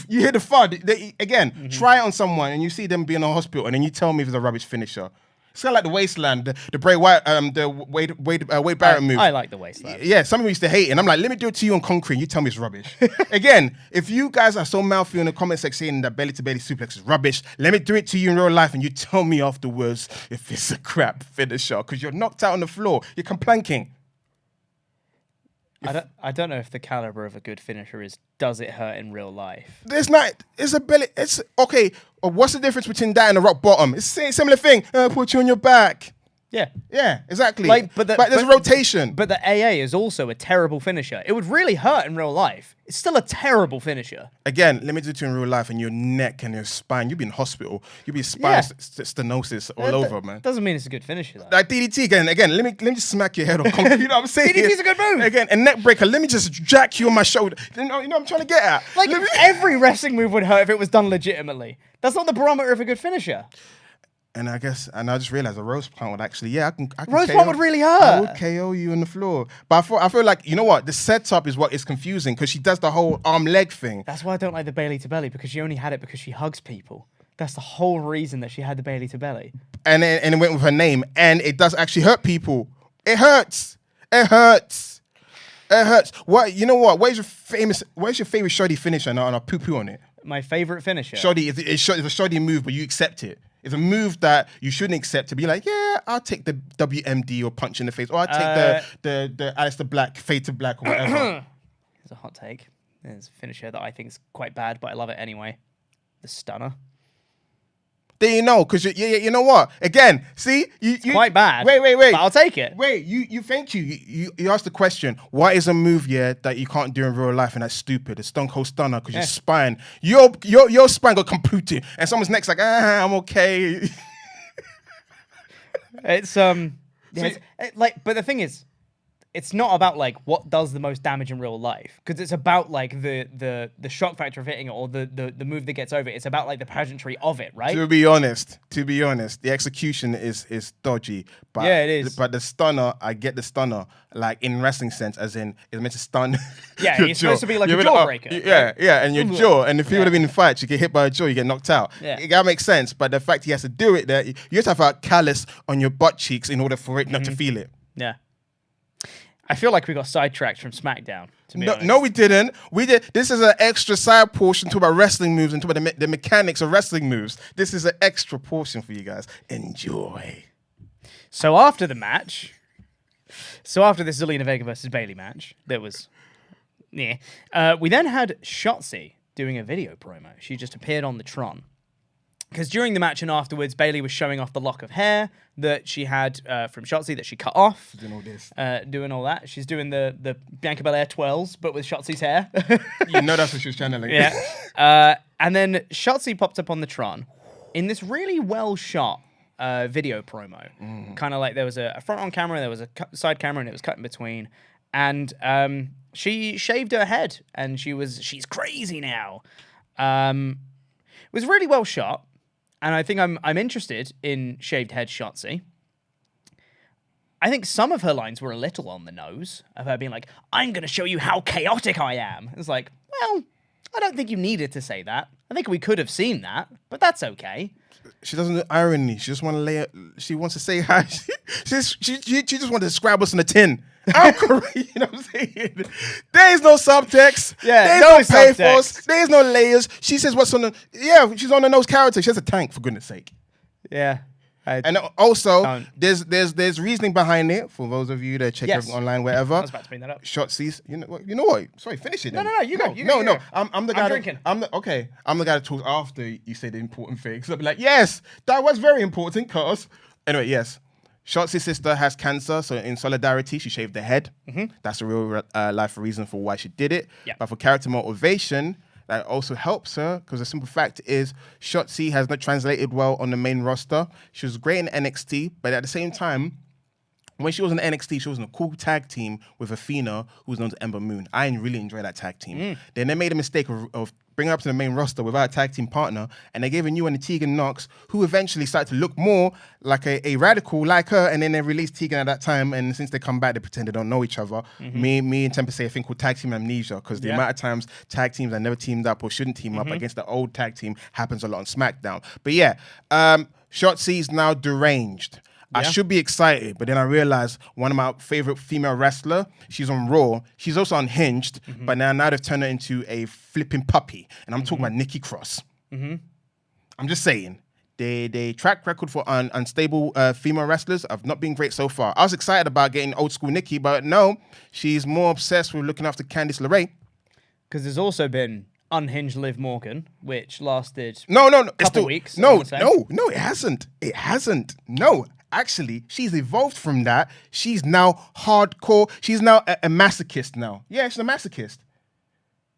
you hear the thud. Again, try it on someone and you see them be in a hospital and then you tell me if it's a rubbish finisher. It's kind of like the Wasteland, the Bray Wyatt, the Wade Barrett move. I like the Wasteland. Yeah, some people used to hate it. And I'm like, let me do it to you on concrete and you tell me it's rubbish. Again, if you guys are so mouthy in the comment section saying that belly-to-belly suplex is rubbish, let me do it to you in real life and you tell me afterwards if it's a crap finisher because you're knocked out on the floor. You're complanking. I don't know if the caliber of a good finisher is, does it hurt in real life? It's not. It's a belly. It's okay. What's the difference between that and a rock bottom? It's the same similar thing. Put you on your back. Yeah. Yeah, exactly. But there's a rotation. But the AA is also a terrible finisher. It would really hurt in real life. It's still a terrible finisher. Again, let me do it to you in real life and your neck and your spine. You'll be in hospital. You'll be spinal stenosis all over, man. Doesn't mean it's a good finisher, though. Like DDT again. Let me just smack your head on concrete. You know what I'm saying? DDT's a good move. Again, a neck breaker. Let me just jack you on my shoulder. You know what I'm trying to get at? Like, every wrestling move would hurt if it was done legitimately. That's not the barometer of a good finisher. And I just realized a rose plant would actually, I can Rose KO, plant would really hurt. I would KO you on the floor. But I feel like, you know what? The setup is what is confusing because she does the whole arm-leg thing. That's why I don't like the Bayley to belly, because she only had it because she hugs people. That's the whole reason that she had the Bayley to belly. And it went with her name. And it does actually hurt people. It hurts. It hurts. It hurts. What? You know what? Where's your favorite shoddy finisher? And I'll poo-poo on it. My favorite finisher? Shoddy is a shoddy move, but you accept it. It's a move that you shouldn't accept to be like, yeah, I'll take the WMD or punch in the face, or I'll take the Aleister Black, Fade to Black, or whatever. It's a hot take. There's a finisher that I think is quite bad, but I love it anyway. The Stunner. There you know, because you know what? Again, see? It's quite bad. Wait. But I'll take it. Wait, you asked the question, what is a move, that you can't do in real life and that's stupid? It's Stone Cold Stunner because your spine, your spine got completed and someone's neck's like, I'm okay. It's, but the thing is, it's not about like what does the most damage in real life, because it's about like the shock factor of hitting it, or the move that gets over it. It's about like the pageantry of it, right? To be honest, the execution is dodgy. But yeah, it is. But the stunner, I get the stunner, like in wrestling sense, as in it's meant to stun. Yeah, it's supposed to be like a jawbreaker. Yeah, and your jaw. And if you would have been in fights, you get hit by a jaw, you get knocked out. Yeah. That makes sense. But the fact he has to do it, that you have to have a callus on your butt cheeks in order for it not to feel it. Yeah. I feel like we got sidetracked from SmackDown, to be honest. No, we didn't. We did. This is an extra side portion to about wrestling moves and to about the mechanics of wrestling moves. This is an extra portion for you guys. Enjoy. So after the match, after this Zelina Vega versus Bayley match, that was, we then had Shotzi doing a video promo. She just appeared on the Tron. Because during the match and afterwards, Bayley was showing off the lock of hair that she had from Shotzi that she cut off. Doing all this. Doing all that. She's doing the Bianca Belair twirls, but with Shotzi's hair. You know that's what she was channeling. Yeah. And then Shotzi popped up on the Tron in this really well-shot video promo. Mm-hmm. Kind of like there was a front-on camera, there was a side camera, and it was cut in between. And she shaved her head, and she's crazy now. It was really well shot. And I think I'm interested in shaved head Shotzi. I think some of her lines were a little on the nose, of her being like, I'm going to show you how chaotic I am. It's like, well, I don't think you needed to say that. I think we could have seen that, but that's okay. She doesn't do irony. She just want to lay it. She wants to say hi. She just wanted to scrab us in a tin. I'm correct. You know what I'm saying? There is no subtext. Yeah, there's no pathos. There's no layers. She says what's on the. Yeah, she's on the nose character. She has a tank, for goodness sake. Yeah. And also, there's reasoning behind it for those of you that check everything online, wherever. I was about to bring that up. Shotzi's. You know what? Sorry, finish it. Then. No. You go. No. I'm the guy. I'm drinking. I'm the guy that talks after you say the important things. I'll be like, yes, that was very important, cause. Anyway, yes. Shotzi's sister has cancer, so in solidarity, she shaved her head. Mm-hmm. That's a real life reason for why she did it. Yep. But for character motivation, that also helps her, because the simple fact is Shotzi has not translated well on the main roster. She was great in NXT, but at the same time, when she was in NXT, she was in a cool tag team with Athena, who was known as Ember Moon. I really enjoyed that tag team. Then they made a mistake of bring her up to the main roster without a tag team partner, and they gave a new one to Tegan Knox, who eventually started to look more like a radical like her, and then they released Tegan at that time, and since they come back, they pretend they don't know each other. Me and Temper say a thing called tag team amnesia, because the amount of times tag teams are never teamed up or shouldn't team up against the old tag team happens a lot on SmackDown. But yeah, Shotzi's now deranged. I should be excited, but then I realized one of my favorite female wrestler, she's on Raw. She's also unhinged, but now they've turned her into a flipping puppy. And I'm talking about Nikki Cross. I'm just saying, they track record for unstable female wrestlers have not been great so far. I was excited about getting old school Nikki, but no, she's more obsessed with looking after Candice LeRae. Because there's also been unhinged Liv Morgan, which lasted a couple weeks. No, it hasn't. It hasn't. No. Actually, she's evolved from that. She's now hardcore. She's now a masochist now. Yeah, she's a masochist.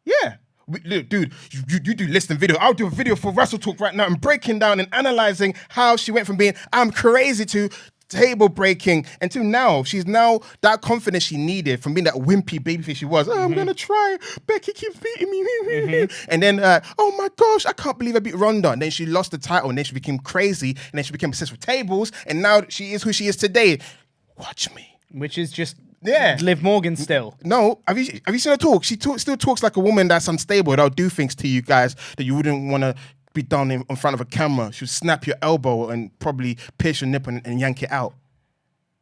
Yeah. Look, dude, you do listing video. I'll do a video for WrestleTalk right now and breaking down and analyzing how she went from being I'm crazy to table breaking until now. She's now that confidence she needed from being that wimpy babyface she was. Oh, I'm going to try. Becky keeps beating me. And then, oh my gosh, I can't believe I beat Ronda. And then she lost the title and then she became crazy and then she became obsessed with tables and now she is who she is today. Watch me. Which is just Liv Morgan still. No, have you seen her talk? She still talks like a woman that's unstable. That'll do things to you guys that you wouldn't want to be done in front of a camera. She'll snap your elbow and probably pierce your nipple and yank it out.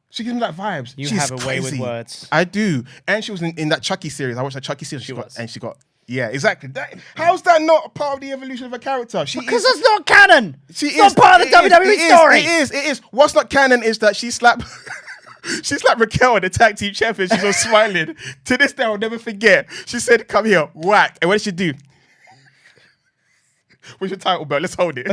She gives me that vibes. You She's have a way crazy. with words. I do. And she was in that Chucky series. I watched that Chucky series. She got yeah, exactly. How's that not a part of the evolution of a character? Because it's not canon. It's not part of the WWE story. It is. What's not canon is that she slapped she slapped Raquel in the tag team champion. She's all smiling. To this day, I'll never forget. She said, come here, whack. And what did she do? What's your title belt? Let's hold it.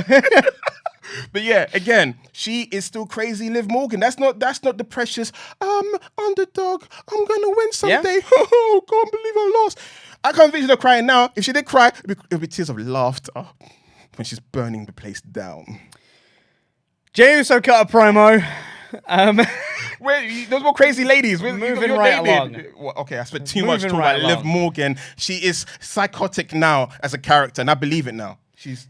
But yeah, again, she is still crazy Liv Morgan. That's not the precious underdog. I'm gonna win someday. Oh, can't believe I lost. I can't envision her crying now. If she did cry, it'd be tears of laughter when she's burning the place down. Jey Uso cut a promo. Wait, those more crazy ladies. Moving right along. Well, okay, I spent too much talking about Liv Morgan. She is psychotic now as a character, and I believe it now. She's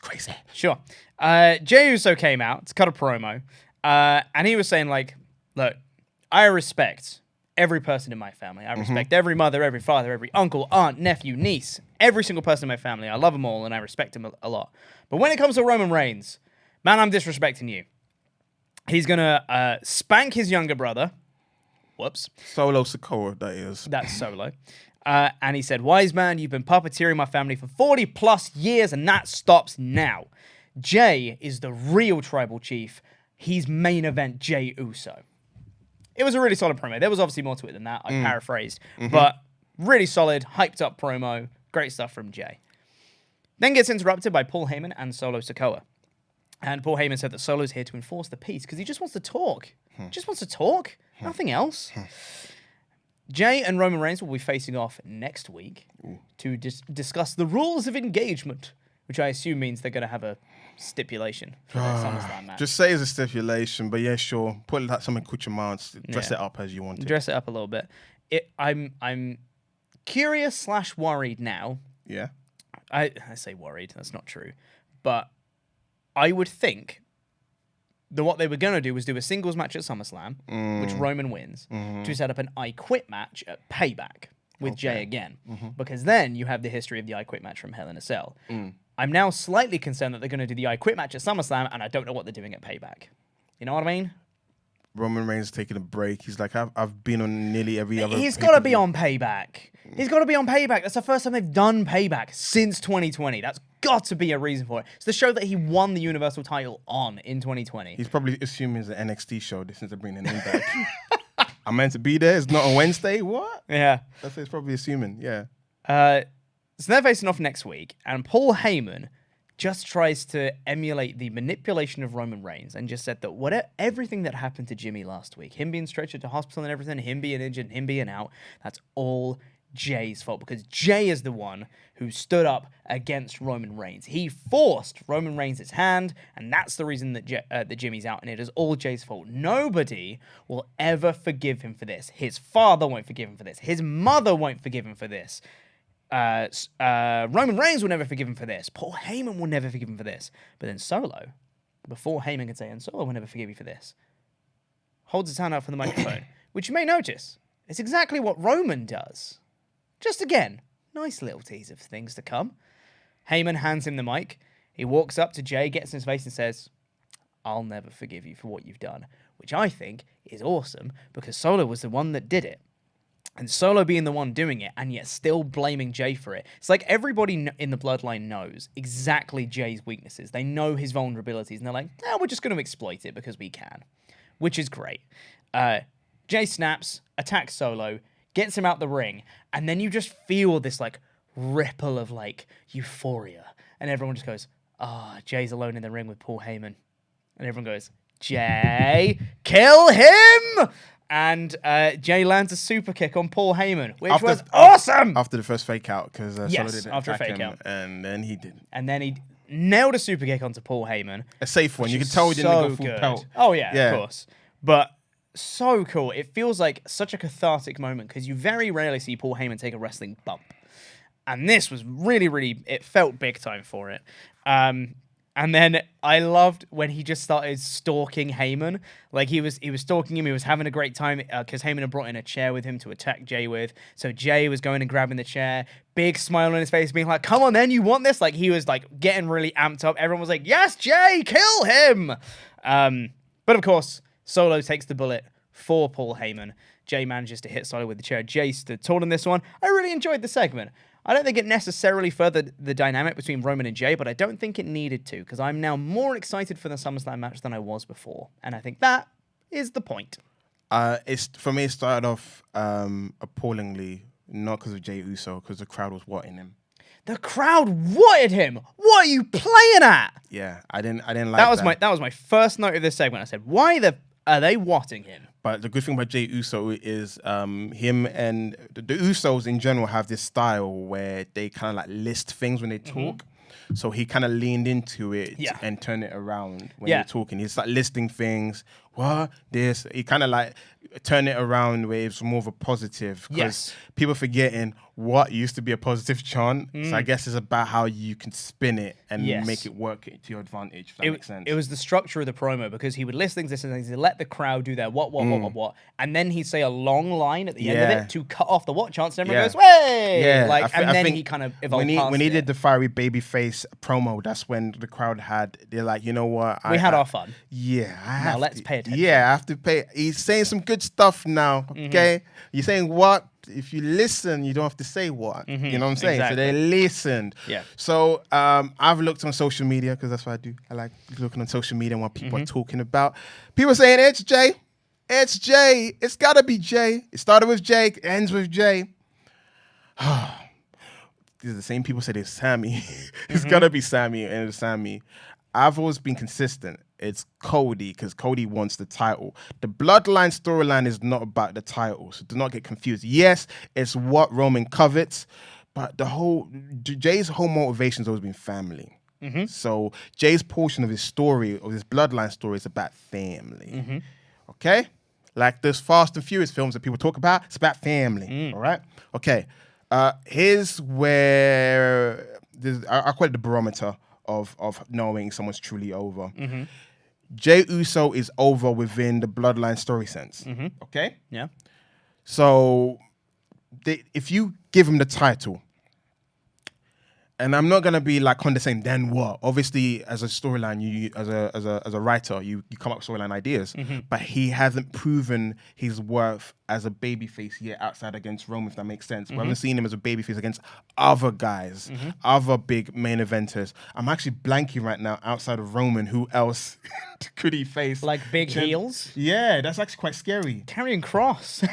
crazy. Sure. Jey Uso came out to cut a promo, and he was saying, like, look, I respect every person in my family. I respect every mother, every father, every uncle, aunt, nephew, niece, every single person in my family. I love them all, and I respect them a lot. But when it comes to Roman Reigns, man, I'm disrespecting you. He's going to spank his younger brother. Whoops. Solo Sikoa, that is. That's Solo. And he said, wise man, you've been puppeteering my family for 40 plus years, and that stops now. Jey is the real tribal chief. He's main event Jey Uso. It was a really solid promo. There was obviously more to it than that. I paraphrased. But really solid, hyped up promo. Great stuff from Jey. Then gets interrupted by Paul Heyman and Solo Sikoa. And Paul Heyman said that Solo's here to enforce the peace because he just wants to talk. Just wants to talk. Nothing else. Jey and Roman Reigns will be facing off next week to discuss the rules of engagement, which I assume means they're going to have a stipulation for their SummerSlam match. Just say it's a stipulation, but yeah, sure. Put like some accoutrements, dress it up as you want to. Dress it up a little bit. I'm curious / worried now. Yeah. I say worried. That's not true. But I would think that what they were going to do was do a singles match at SummerSlam, which Roman wins, to set up an I Quit match at Payback with Jey again. Because then you have the history of the I Quit match from Hell in a Cell. I'm now slightly concerned that they're going to do the I Quit match at SummerSlam, and I don't know what they're doing at Payback. You know what I mean? Roman Reigns taking a break. He's like, I've been on nearly every other. He's got to be on Payback. He's got to be on Payback. That's the first time they've done Payback since 2020. That's got to be a reason for it. It's the show that he won the Universal title on in 2020. He's probably assuming it's an NXT show since they're bringing the name back. I'm meant to be there. It's not on Wednesday. What? Yeah. That's what he's probably assuming. Yeah. So they're facing off next week, and Paul Heyman just tries to emulate the manipulation of Roman Reigns and just said that everything that happened to Jimmy last week, him being stretchered to hospital and everything, him being injured, him being out, that's all Jey's fault because Jey is the one who stood up against Roman Reigns. He forced Roman Reigns' hand, and that's the reason that Jimmy's out, and it is all Jey's fault. Nobody will ever forgive him for this. His father won't forgive him for this. His mother won't forgive him for this. Roman Reigns will never forgive him for this. Paul Heyman will never forgive him for this. But then Solo, before Heyman can say, and Solo will never forgive you for this, holds his hand out for the microphone, which you may notice is exactly what Roman does. Just again, nice little tease of things to come. Heyman hands him the mic. He walks up to Jey, gets in his face and says, I'll never forgive you for what you've done, which I think is awesome because Solo was the one that did it. And Solo being the one doing it and yet still blaming Jey for it. It's like everybody in the bloodline knows exactly Jey's weaknesses. They know his vulnerabilities and they're like, we're just going to exploit it because we can, which is great. Jey snaps, attacks Solo, gets him out the ring, and then you just feel this like ripple of like euphoria. And everyone just goes, Jey's alone in the ring with Paul Heyman. And everyone goes, Jey, kill him! And Jey lands a super kick on Paul Heyman, which was awesome! After the first fake out, because Solo didn't after attack a fake him, out. and then he didn't. And then he nailed a super kick onto Paul Heyman. A safe one. You can tell he didn't go full pelt. Oh, yeah, of course. But so cool. It feels like such a cathartic moment because you very rarely see Paul Heyman take a wrestling bump. And this was really, really, it felt big time for it. And then I loved when he just started stalking Heyman. Like he was stalking him. He was having a great time because Heyman had brought in a chair with him to attack Jey with. So Jey was going and grabbing the chair, big smile on his face, being like, "Come on, then, you want this?" Like he was like getting really amped up. Everyone was like, "Yes, Jey, kill him!" But of course, Solo takes the bullet for Paul Heyman. Jey manages to hit Solo with the chair. Jey stood tall in this one. I really enjoyed the segment. I don't think it necessarily furthered the dynamic between Roman and Jey, but I don't think it needed to, because I'm now more excited for the SummerSlam match than I was before. And I think that is the point. For me, it started off appallingly, not because of Jey Uso, because the crowd was wanting him. The crowd wanted him. What are you playing at? Yeah, I didn't like that. That was my first note of this segment. I said, why are they watching him? But the good thing about Jey Uso is him and the Usos in general have this style where they kind of like list things when they talk. So he kind of leaned into it and turned it around when they're talking. He's like listing things. What? This. He kind of like turned it around where it's more of a positive. Because people forgetting what used to be a positive chant. So I guess it's about how you can spin it and make it work to your advantage, if that makes sense. It was the structure of the promo because he would list things, he'd let the crowd do their what. And then he'd say a long line at the end of it to cut off the what chants and everyone goes, "Way!" Yeah. And then he kind of evolved when he did the fiery babyface promo, that's when the crowd they're like, you know what? We had our fun. Yeah. Now let's pay attention. Yeah, I have to pay. He's saying some good stuff now, okay? You're saying what? If you listen, you don't have to say what. You know what I'm saying? Exactly. So they listened. Yeah. So I've looked on social media because that's what I do. I like looking on social media and what people are talking about. People are saying, it's Jey. It's Jey. It's got to be Jey. It started with Jey. It ends with Jey. These are the same people say it's Sammy. It's got to be Sammy and it's Sammy. I've always been consistent. It's Cody because Cody wants the title. The Bloodline storyline is not about the title, so do not get confused. Yes, it's what Roman covets, but Jey's whole motivation has always been family. So Jey's portion of his story, of his Bloodline story, is about family. Okay? Like those Fast and Furious films that people talk about, it's about family. All right? Okay. Here's where I call it the barometer of knowing someone's truly over. Jey Uso is over within the Bloodline story sense. Okay? Yeah. So if you give him the title, and I'm not gonna be like condescending, then what? Obviously, as a storyline, you as a writer, you come up with storyline ideas. But he hasn't proven his worth as a babyface yet outside against Roman, if that makes sense. We haven't seen him as a babyface against other guys, other big main eventers. I'm actually blanking right now outside of Roman. Who else could he face? Like big heels? Yeah, that's actually quite scary. Karrion Kross.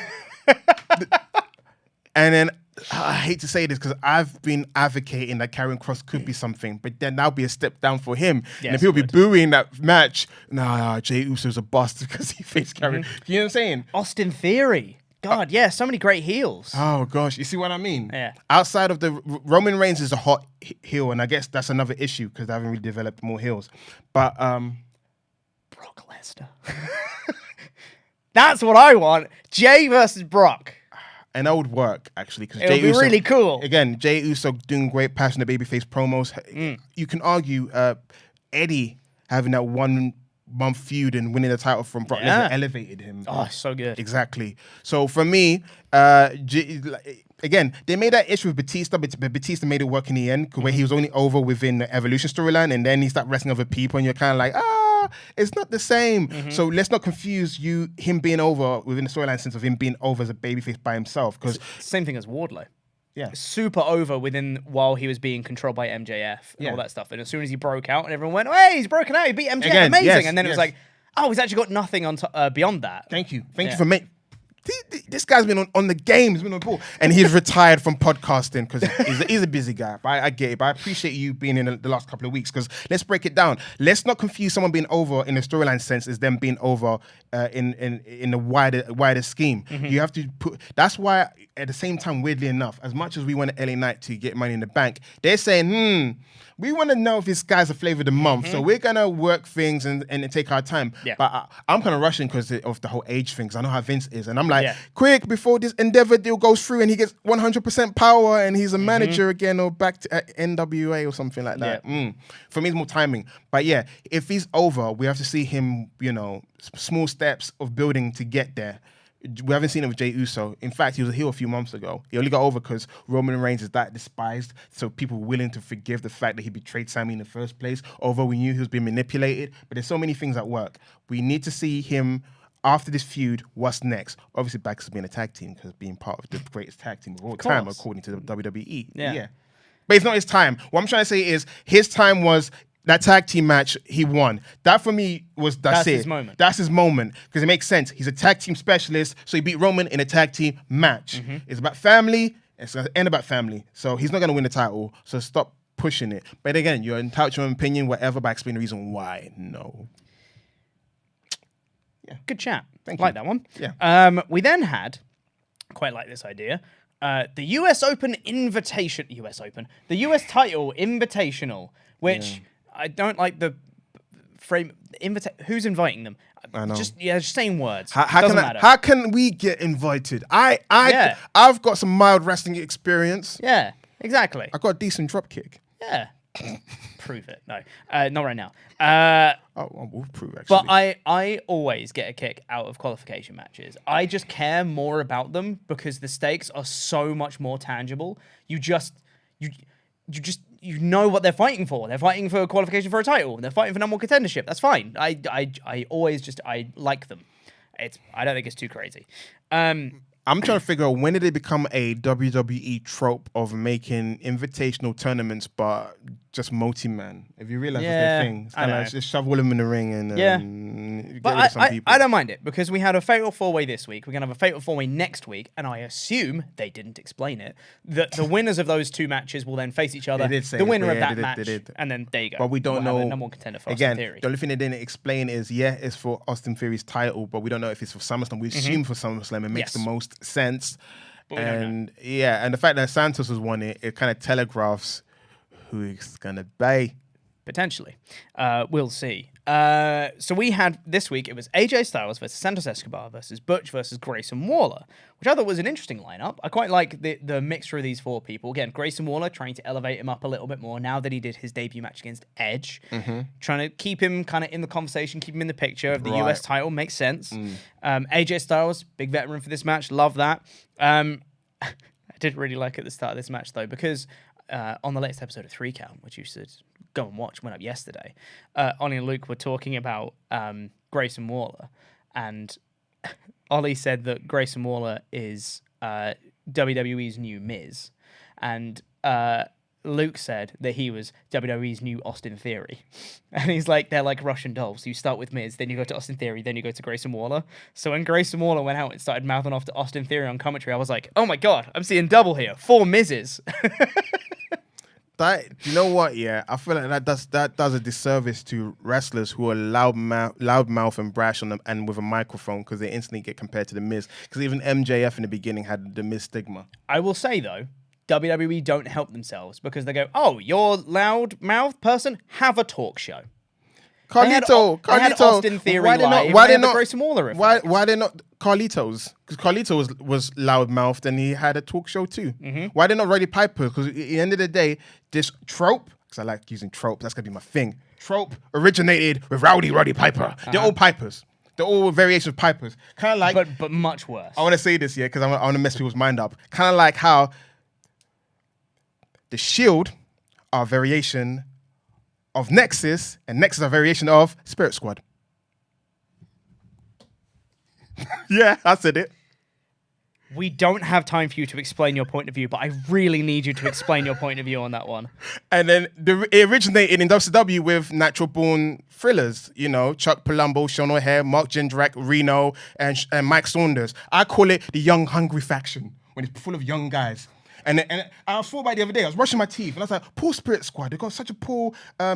And then I hate to say this because I've been advocating that Karrion Kross could be something, but then that'll be a step down for him. Yes, and then people be booing that match. Nah, Jey Uso's a bust because he faced Karrion. You know what I'm saying? Austin Theory. God, so many great heels. Oh gosh, you see what I mean? Yeah. Outside of the Roman Reigns is a hot heel, and I guess that's another issue because they haven't really developed more heels. But Brock Lesnar. That's what I want. Jey versus Brock. And that would work, actually. Because It would be really cool. Again, Jey Uso doing great passionate babyface promos. You can argue Eddie having that 1 month feud and winning the title from Brock Lesnar elevated him. Oh, so good. Exactly. So for me, again, they made that issue with Batista, but Batista made it work in the end, where he was only over within the Evolution storyline, and then he started wrestling other people, and you're kind of like, it's not the same. So let's not confuse him being over within the storyline sense of him being over as a babyface by himself. Because same thing as Wardlow. Yeah. Super over while he was being controlled by MJF and all that stuff. And as soon as he broke out and everyone went, hey, he's broken out, he beat MJF, Again, amazing. yes, and then it was like, oh, he's actually got nothing on beyond that. Thank you for making. This guy's been on the game, he's been on the ball, and he's retired from podcasting because he's a busy guy. But I get it. But I appreciate you being in the last couple of weeks, because let's break it down. Let's not confuse someone being over in the storyline sense as them being over in the wider scheme. You have to put. That's why at the same time, weirdly enough, as much as we want LA Knight to get Money in the Bank, they're saying, we want to know if this guy's a flavor of the month, so we're gonna work things and take our time. Yeah. But I'm kind of rushing because of the whole age thing. Because I know how Vince is, and I'm like, quick before this Endeavor deal goes through and he gets 100% power and he's a manager again or back to NWA or something like that. For me, it's more timing. But yeah, if he's over, we have to see him, small steps of building to get there. We haven't seen it with Jey Uso. In fact, he was a heel a few months ago. He only got over because Roman Reigns is that despised, so people were willing to forgive the fact that he betrayed Sami in the first place, although we knew he was being manipulated. But there's so many things at work. We need to see him after this feud. What's next? Obviously, back to being a tag team, because being part of the greatest tag team of all time, according to the WWE. Yeah. But it's not his time. What I'm trying to say is his time was that tag team match, he won. That for me that's it. His moment. That's his moment, because it makes sense. He's a tag team specialist, so he beat Roman in a tag team match. It's about family. It's going to end about family. So he's not going to win the title. So stop pushing it. But again, you're entitled to your opinion, whatever, but explain the reason why. No. Yeah. Good chat. Thank like you. that one. Yeah. We then had, quite like this idea, the US Open Invitation. The US title Invitational, which I don't like the frame. Who's inviting them? I know. Just saying words. How can we get invited? I've got some mild wrestling experience. Yeah, exactly. I got a decent drop kick. Yeah. Prove it. No, not right now. We'll prove, actually. But I always get a kick out of qualification matches. I just care more about them because the stakes are so much more tangible. You know what they're fighting for. They're fighting for a qualification for a title. They're fighting for number one contendership. That's fine. I always like them. I don't think it's too crazy. I'm trying to figure out, when did it become a WWE trope of making invitational tournaments, but just multi-man? Have you realized that's the thing? It's kind of like just shove all of them in the ring and get rid of some people. I don't mind it, because we had a fatal four-way this week. We're going to have a fatal four-way next week, and I assume, they didn't explain it, that the winners of those two matches will then face each other. They did say the winner it. of that They match, did. and then there you go. But we don't know. Number one contender for Austin Theory. The only thing they didn't explain is, it's for Austin Theory's title, but we don't know if it's for SummerSlam. We assume for SummerSlam. It makes the most sense. And the fact that Santos has won it kind of telegraphs who it's gonna be. Potentially. We'll see. So we had this week, it was AJ Styles versus Santos Escobar versus Butch versus Grayson Waller, which I thought was an interesting lineup. I quite like the mixture of these four people. Again, Grayson Waller trying to elevate him up a little bit more now that he did his debut match against Edge. Trying to keep him kind of in the conversation, keep him in the picture of the US title. Makes sense. AJ Styles, big veteran for this match. Love that. I did really like at the start of this match, though, because on the latest episode of 3 Count, which you should go and watch, went up yesterday, Ollie and Luke were talking about Grayson Waller, and Ollie said that Grayson Waller is WWE's new Miz, and Luke said that he was WWE's new Austin Theory. And he's like, they're like Russian dolls. You start with Miz, then you go to Austin Theory, then you go to Grayson Waller. So when Grayson Waller went out and started mouthing off to Austin Theory on commentary, I was like, oh my God, I'm seeing double here. 4 Miz's. You know what? Yeah, I feel like that does a disservice to wrestlers who are loudmouth and brash on them and with a microphone, because they instantly get compared to the Miz. Because even MJF in the beginning had the Miz stigma. I will say though, WWE don't help themselves, because they go, oh, you're loud mouth person, have a talk show. Carlito. They had Austin Theory live. Why they not Grayson Waller effect? Why they not Carlitos? Because Carlito was loudmouthed and he had a talk show too. Why they not Roddy Piper? Because at the end of the day, this trope, because I like using trope, that's gonna be my thing. Trope originated with Roddy Piper. They're all Pipers. They're all variations of Pipers. Kind of like, but much worse. I want to say this, yeah, because I want to mess people's mind up. Kind of like how the Shield are a variation of Nexus, and Nexus are a variation of Spirit Squad. Yeah, I said it. We don't have time for you to explain your point of view, but I really need you to explain your point of view on that one. And then it originated in WCW with natural born thrillers, you know, Chuck Palumbo, Sean O'Hare, Mark Jindrak, Reno, and Mike Saunders. I call it the young, hungry faction, when it's full of young guys. And I thought about it the other day, I was brushing my teeth, and I was like, poor Spirit Squad, they've got such a poor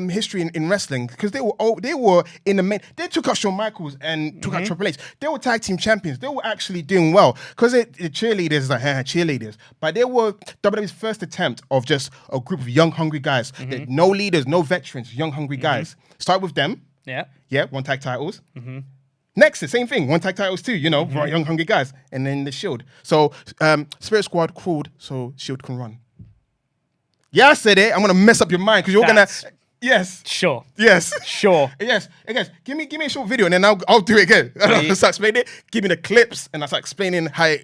history in wrestling, because they were in the main, they took out Shawn Michaels and took out Triple H. They were tag team champions. They were actually doing well, because the cheerleaders is like, cheerleaders. But they were WWE's first attempt of just a group of young, hungry guys. No leaders, no veterans, young, hungry guys. Start with them. Yeah. Yeah, one tag titles. Nexus, same thing. One tag titles too, you know, for young, hungry guys. And then the Shield. So Spirit Squad crawled so Shield can run. Yeah, I said it. I'm going to mess up your mind because you're going to... Yes. Sure. Yes. Sure. Yes. Give me a short video and then I'll do it again. I'll start explaining it. Give me the clips and I'll start explaining how...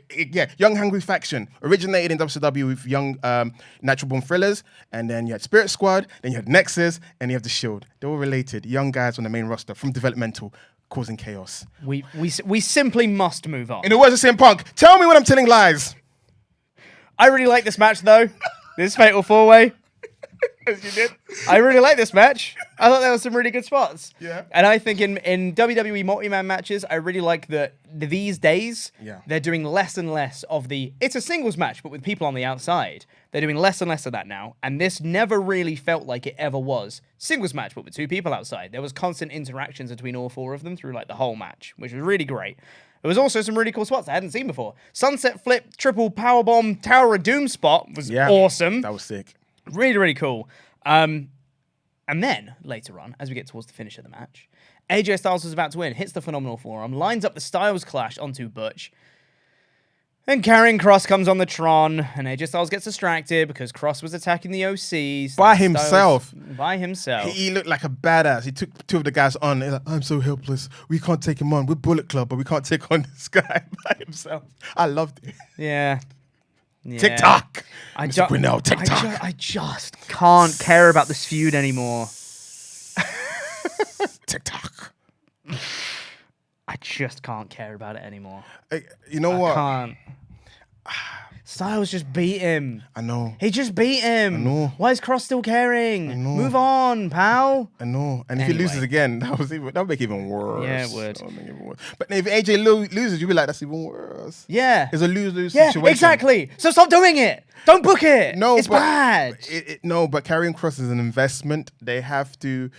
Young Hungry Faction originated in WCW with young natural born thrillers. And then you had Spirit Squad. Then you had Nexus. And you have the Shield. They were related. Young guys on the main roster from developmental, causing chaos. We simply must move on. In the words of CM Punk, tell me when I'm telling lies. I really like this match, though. This Fatal 4-Way. As you did. I really like this match. I thought there were some really good spots. Yeah. And I think in WWE multi-man matches, I really like that these days, they're doing less and less of it's a singles match, but with people on the outside. They're doing less and less of that now. And this never really felt like it ever was. Singles match, but with two people outside. There was constant interactions between all four of them through like the whole match, which was really great. There was also some really cool spots I hadn't seen before. Sunset Flip, triple powerbomb, Tower of Doom spot was awesome. That was sick. Really, really cool. And then, later on, as we get towards the finish of the match, AJ Styles was about to win, hits the Phenomenal Forearm, lines up the Styles Clash onto Butch. Then Karrion Kross comes on the Tron, and AJ Styles gets distracted because Kross was attacking the OCs. By himself. By himself. He looked like a badass. He took two of the guys on. He's like, I'm so helpless. We can't take him on. We're Bullet Club, but we can't take on this guy by himself. I loved it. Yeah. TikTok. TikTok. I just can't care about this feud anymore. TikTok. I just can't care about it anymore. You know what? I can't. Styles just beat him. I know. He just beat him. I know. Why is Kross still caring? I know. Move on, pal. I know. And if he loses again, that would make it even worse. Yeah, it would. That would make it even worse. But if AJ loses, you'd be like, that's even worse. Yeah. It's a lose-lose situation. Yeah, exactly. So stop doing it. Don't book it. No, it's bad. But Karrion Kross is an investment. They have to...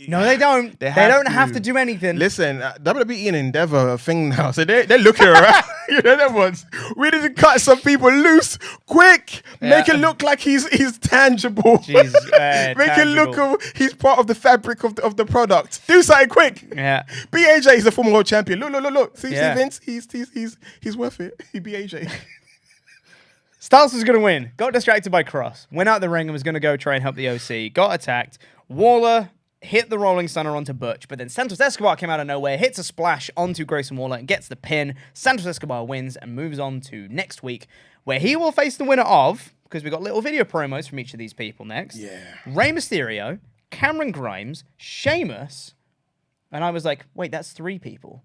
No, they don't. They don't have to do anything. Listen, WWE and Endeavor are a thing now, so they're looking around. You know them ones. We need to cut some people loose quick. Make it look like he's tangible. Jesus, Make it look he's part of the fabric of the product. Do something quick. Yeah. BAJ is a former world champion. Look. See Vince? He's worth it. He BAJ. Styles was going to win. Got distracted by Kross. Went out the ring and was going to go try and help the OC. Got attacked. Waller hit the Rolling Stunner onto Butch, but then Santos Escobar came out of nowhere, hits a splash onto Grayson Waller and gets the pin. Santos Escobar wins and moves on to next week, where he will face the winner of, because we got little video promos from each of these people next. Yeah. Rey Mysterio, Cameron Grimes, Sheamus, and I was like, wait, that's 3 people.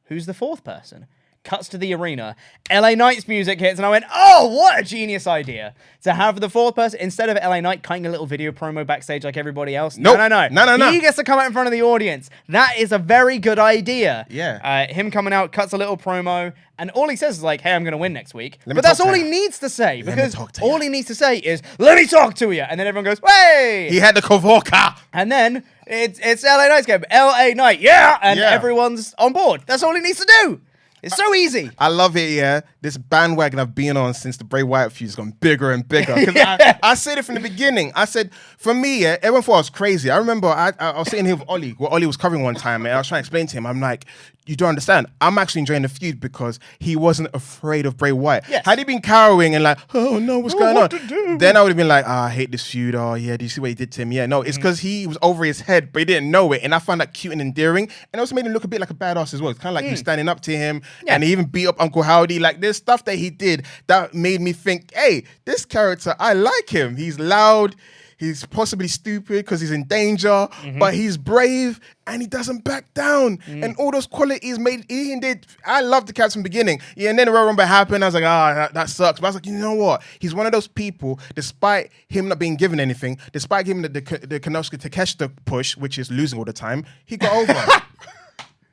Who's the 4th person? Cuts to the arena. LA Knight's music hits, and I went, oh, what a genius idea. To have the 4th person, instead of LA Knight cutting a little video promo backstage like everybody else. Nope. No. He gets to come out in front of the audience. That is a very good idea. Yeah. Him coming out, cuts a little promo, and all he says is like, hey, I'm going to win next week. But that's all he needs to say, because all he needs to say is, let me talk to you. And then everyone goes, hey! He had the Convoca. And then it's LA Knight's game. LA Knight, yeah! And everyone's on board. That's all he needs to do. It's so easy. I love it, yeah. This bandwagon I've been on since the Bray Wyatt feud has gone bigger and bigger. Because I said it from the beginning. I said, for me, yeah, everyone thought I was crazy. I remember I was sitting here with Ollie, what Ollie was covering one time, and I was trying to explain to him, I'm like, you don't understand. I'm actually enjoying the feud because he wasn't afraid of Bray Wyatt. Yes. Had he been cowering and like, oh no, what's going what on? to do? Then I would have been like, I hate this feud. Oh yeah, do you see what he did to him? Yeah, no, it's because he was over his head, but he didn't know it. And I found that cute and endearing. And it also made him look a bit like a badass as well. It's kind of like he was standing up to him, and he even beat up Uncle Howdy. Like there's stuff that he did that made me think, hey, this character, I like him. He's loud. He's possibly stupid because he's in danger, but he's brave and he doesn't back down. And all those qualities made he did. I loved the character from the beginning. Yeah, and then the Royal Rumble happened. I was like, that sucks. But I was like, you know what? He's one of those people, despite him not being given anything, despite giving the Konosuke Takeshita push, which is losing all the time, he got over.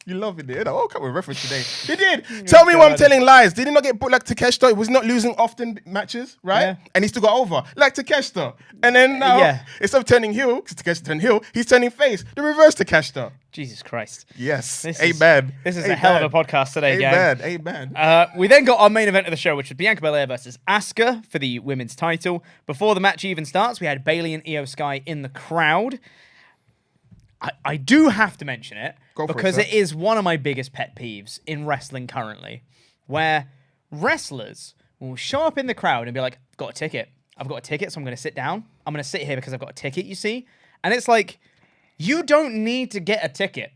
You love it, dude. Oh, come with reference today. He did. Tell me why I'm telling lies. Did he not get booked like Takeshita? He was not losing often matches, right? Yeah. And he still got over like Takeshita. And then now, instead of turning heel, because Takeshita turned heel, he's turning face. The reverse Takeshita. Jesus Christ. Yes. This Amen. This is a hell of a podcast today, gang. Amen. We then got our main event of the show, which was Bianca Belair versus Asuka for the women's title. Before the match even starts, we had Bayley and Io Sky in the crowd. I do have to mention it because it is one of my biggest pet peeves in wrestling currently, where wrestlers will show up in the crowd and be like, I've got a ticket, so I'm going to sit down. I'm going to sit here because I've got a ticket, you see? And it's like, you don't need to get a ticket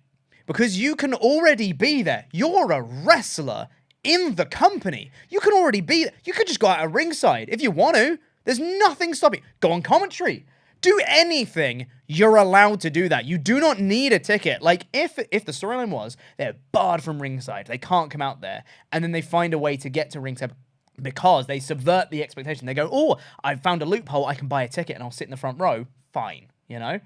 because you can already be there. You're a wrestler in the company. You can already be there. You could just go out at ringside if you want to. There's nothing stopping you. Go on commentary. Do anything, you're allowed to do that. You do not need a ticket. Like, if the storyline was, they're barred from ringside, they can't come out there, and then they find a way to get to ringside because they subvert the expectation. They go, oh, I've found a loophole, I can buy a ticket and I'll sit in the front row. Fine, you know?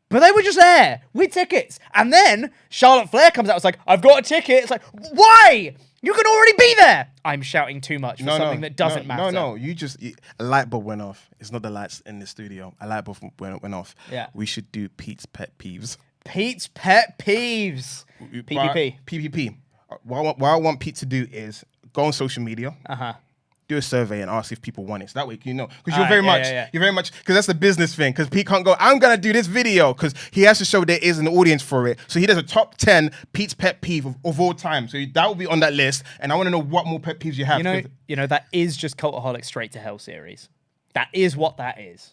But they were just there with tickets. And then Charlotte Flair comes out and was like, I've got a ticket. It's like, why? You can already be there. I'm shouting too much for something that doesn't matter. No, a light bulb went off. It's not the lights in the studio. A light bulb went off. Yeah. We should do Pete's Pet Peeves. Pete's Pet Peeves. PPP. PPP. What I want Pete to do is go on social media. Do a survey and ask if people want it. So that way you know. Because you're very much, because that's the business thing. Because Pete can't go, I'm going to do this video. Because he has to show there is an audience for it. So he does a top 10 Pete's pet peeve of all time. So that will be on that list. And I want to know what more pet peeves you have. You know, that is just Cultaholic Straight to Hell series. That is what that is.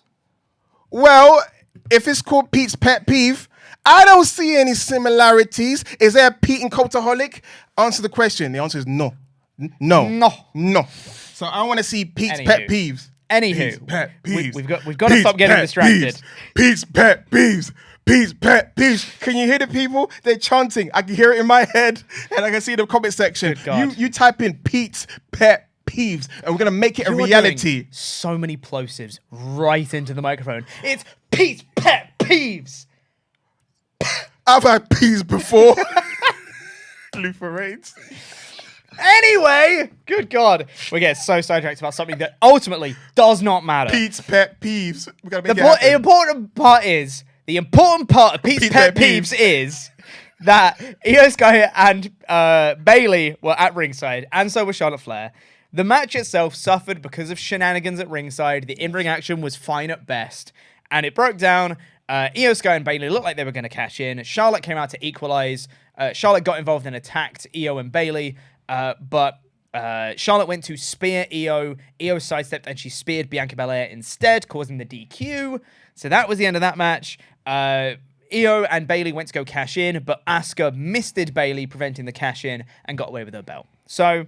Well, if it's called Pete's Pet Peeve, I don't see any similarities. Is there a Pete and Cultaholic? Answer the question. The answer is no. No. So I want to see Pete's Pet Peeves. Anywho, Pet Peeves. We've got to stop getting distracted. Pete's Pet Peeves. Pete's Pet Peeves. Can you hear the people? They're chanting. I can hear it in my head, and I can see the comment section. Good God. You type in Pete's Pet Peeves, and we're gonna make it a reality. So many plosives right into the microphone. It's Pete's Pet Peeves. I've had peeves before. Luther Reigns. Anyway, good God. We get so sidetracked about something that ultimately does not matter. Pete's Pet Peeves. We gotta make the important part of Pete's Pet Peeves is that Io Sky and Bayley were at ringside, and so was Charlotte Flair. The match itself suffered because of shenanigans at ringside. The in-ring action was fine at best, and it broke down. Io Sky and Bayley looked like they were going to cash in. Charlotte came out to equalize. Charlotte got involved and attacked Io and Bayley. But Charlotte went to spear Io. Io sidestepped and she speared Bianca Belair instead, causing the DQ. So that was the end of that match. Io and Bayley went to go cash in, but Asuka misted Bayley, preventing the cash in, and got away with her belt. So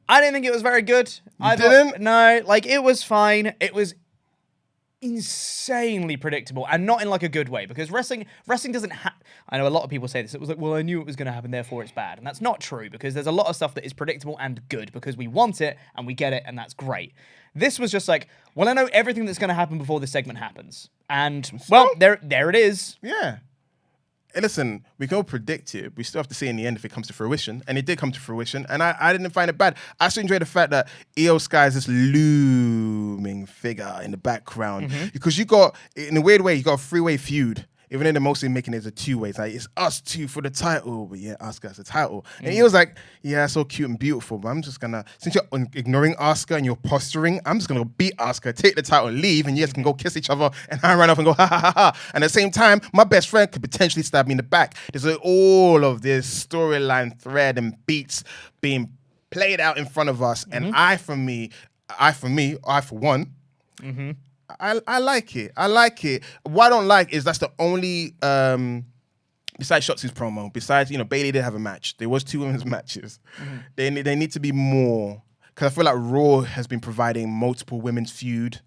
I didn't think it was very good. No, like it was fine. It was insanely predictable, and not in like a good way, because wrestling doesn't I know a lot of people say this. It was like, well, I knew it was going to happen, therefore it's bad. And that's not true, because there's a lot of stuff that is predictable and good because we want it and we get it, and that's great. This was just like, well, I know everything that's going to happen before this segment happens. And, well, there it is. Yeah. Hey, listen, we can all predict it. We still have to see in the end if it comes to fruition. And it did come to fruition. And I didn't find it bad. I still enjoy the fact that Io Sky is this looming figure in the background. Because you got, in a weird way, you got a three-way feud. even though they're mostly making it a two-way, it's like, it's us two for the title, but yeah, Asuka has the title. And he was like, yeah, so cute and beautiful, but I'm just gonna, since you're ignoring Asuka and you're posturing, I'm just gonna beat Asuka, take the title, leave, and you guys can go kiss each other, and I run off and go, ha, ha, ha, ha. And at the same time, my best friend could potentially stab me in the back. There's all of this storyline thread and beats being played out in front of us, and I for one, I like it. I like it. What I don't like is that's the only besides Shotzi's promo. Besides, Bayley did have a match. There was 2 women's matches. They need to be more, because I feel like Raw has been providing multiple women's feud,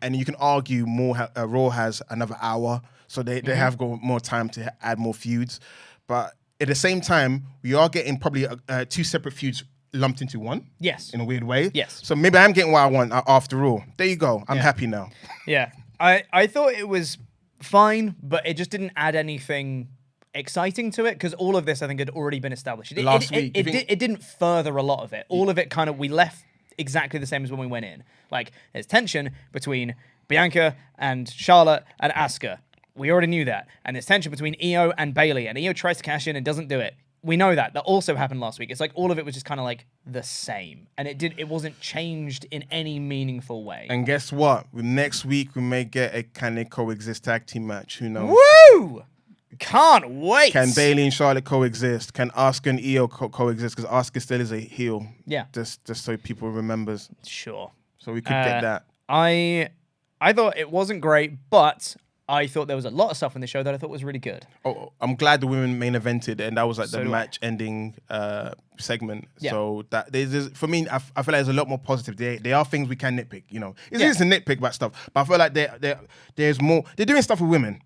and you can argue Raw has another hour, so they have got more time to add more feuds. But at the same time, we are getting probably 2 separate feuds lumped into one. Yes. In a weird way. Yes. So maybe I'm getting what I want after all. There you go. I'm happy now. Yeah. I thought it was fine, but it just didn't add anything exciting to it, because all of this, I think, had already been established. Last week. It didn't further a lot of it. All of it we left exactly the same as when we went in. Like, there's tension between Bianca and Charlotte and Asuka. We already knew that. And there's tension between Io and Bayley, and Io tries to cash in and doesn't do it. We know that. That also happened last week. It's like all of it was just kind of like the same. And it wasn't changed in any meaningful way. And guess what? Next week, we may get a Can They Coexist tag team match. Who knows? Woo! Can't wait. Can Bayley and Charlotte coexist? Can Asuka and Io coexist? Because Asuka still is a heel. Yeah. Just so people remembers. Sure. So we could get that. I thought it wasn't great, but I thought there was a lot of stuff in the show that I thought was really good. Oh, I'm glad the women main evented, and that was like So the do I. match ending segment. Yeah. So that there's for me, I feel like there's a lot more positive. There are things we can nitpick. It's Yeah. easy to nitpick about stuff, but I feel like there's more. They're doing stuff with women.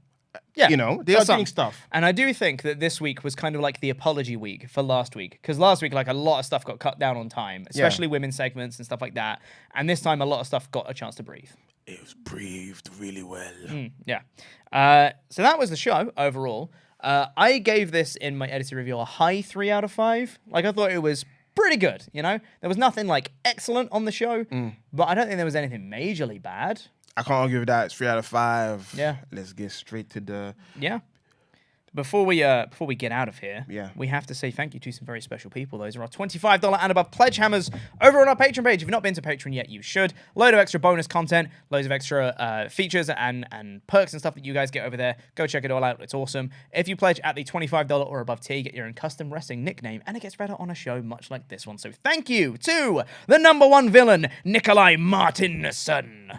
Yeah. They are That's doing some. stuff. And I do think that this week was kind of like the apology week for last week. Because last week, like, a lot of stuff got cut down on time, especially women's segments and stuff like that. And this time, a lot of stuff got a chance to breathe. It was breathed really well. Yeah. So that was the show overall. I gave this in my edited review a high 3 out of 5. Like, I thought it was pretty good, There was nothing, like, excellent on the show, but I don't think there was anything majorly bad. I can't argue with that. It's 3 out of 5. Yeah. Let's get straight to the... Yeah. Before we get out of here, Yeah. we have to say thank you to some very special people. Those are our $25 and above pledge hammers over on our Patreon page. If you've not been to Patreon yet, you should. Load of extra bonus content, loads of extra features and perks and stuff that you guys get over there. Go check it all out. It's awesome. If you pledge at the $25 or above tier, you get your own custom wrestling nickname, and it gets read out on a show much like this one. So thank you to the #1 villain, Nikolai Martinson.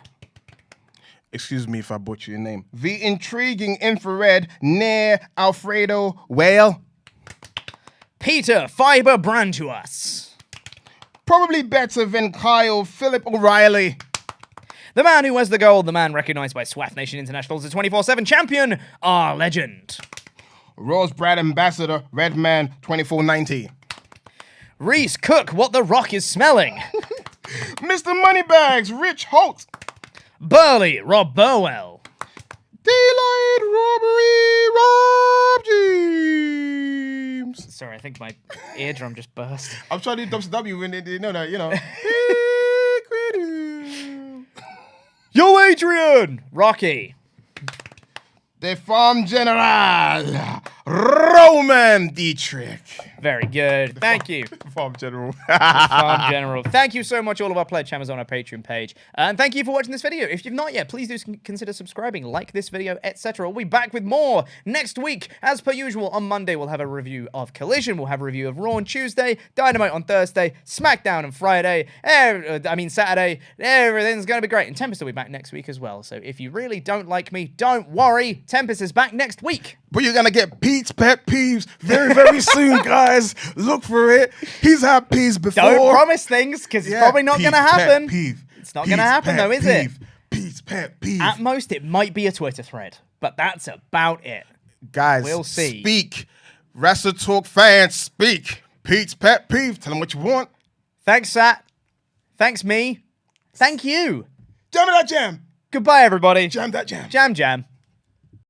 Excuse me if I butcher your name. The intriguing infrared near Alfredo Whale. Peter Fiber Branduas. Probably better than Kyle Philip O'Reilly. The man who has the gold, the man recognized by SWAT Nation International as a 24/7 champion, our legend. Rose Brad Ambassador, Redman 2490. Reese Cook, what the rock is smelling. Mr. Moneybags, Rich Holt. Burley, Rob Burwell. Daylight Robbery, Rob James. Sorry, I think my eardrum just burst. I'm trying to do WCW when they know that, Yo, Adrian! Rocky. The Farm General, Roman Dietrich. Very good. Thank you. Farm General. Farm General. Thank you so much, all of our pledge hammers on our Patreon page. And thank you for watching this video. If you've not yet, please do consider subscribing, like this video, etc. We'll be back with more next week. As per usual, on Monday, we'll have a review of Collision. We'll have a review of Raw on Tuesday, Dynamite on Thursday, SmackDown on Friday, Saturday. Everything's going to be great. And Tempest will be back next week as well. So if you really don't like me, don't worry. Tempest is back next week. But you're going to get Pete's Pet Peeves very, very soon, guys. Look for it. He's had peeves before. Don't promise things, because it's probably not going to happen. It's not going to happen, though, is it? Pete's Pet Peeve. At most, it might be a Twitter thread, but that's about it. Guys, we'll see. Speak. WrestleTalk fans, speak. Pete's Pet Peeve. Tell them what you want. Thanks, Sat. Thanks, me. Thank you. Jam that jam. Goodbye, everybody. Jam that jam. Jam, jam.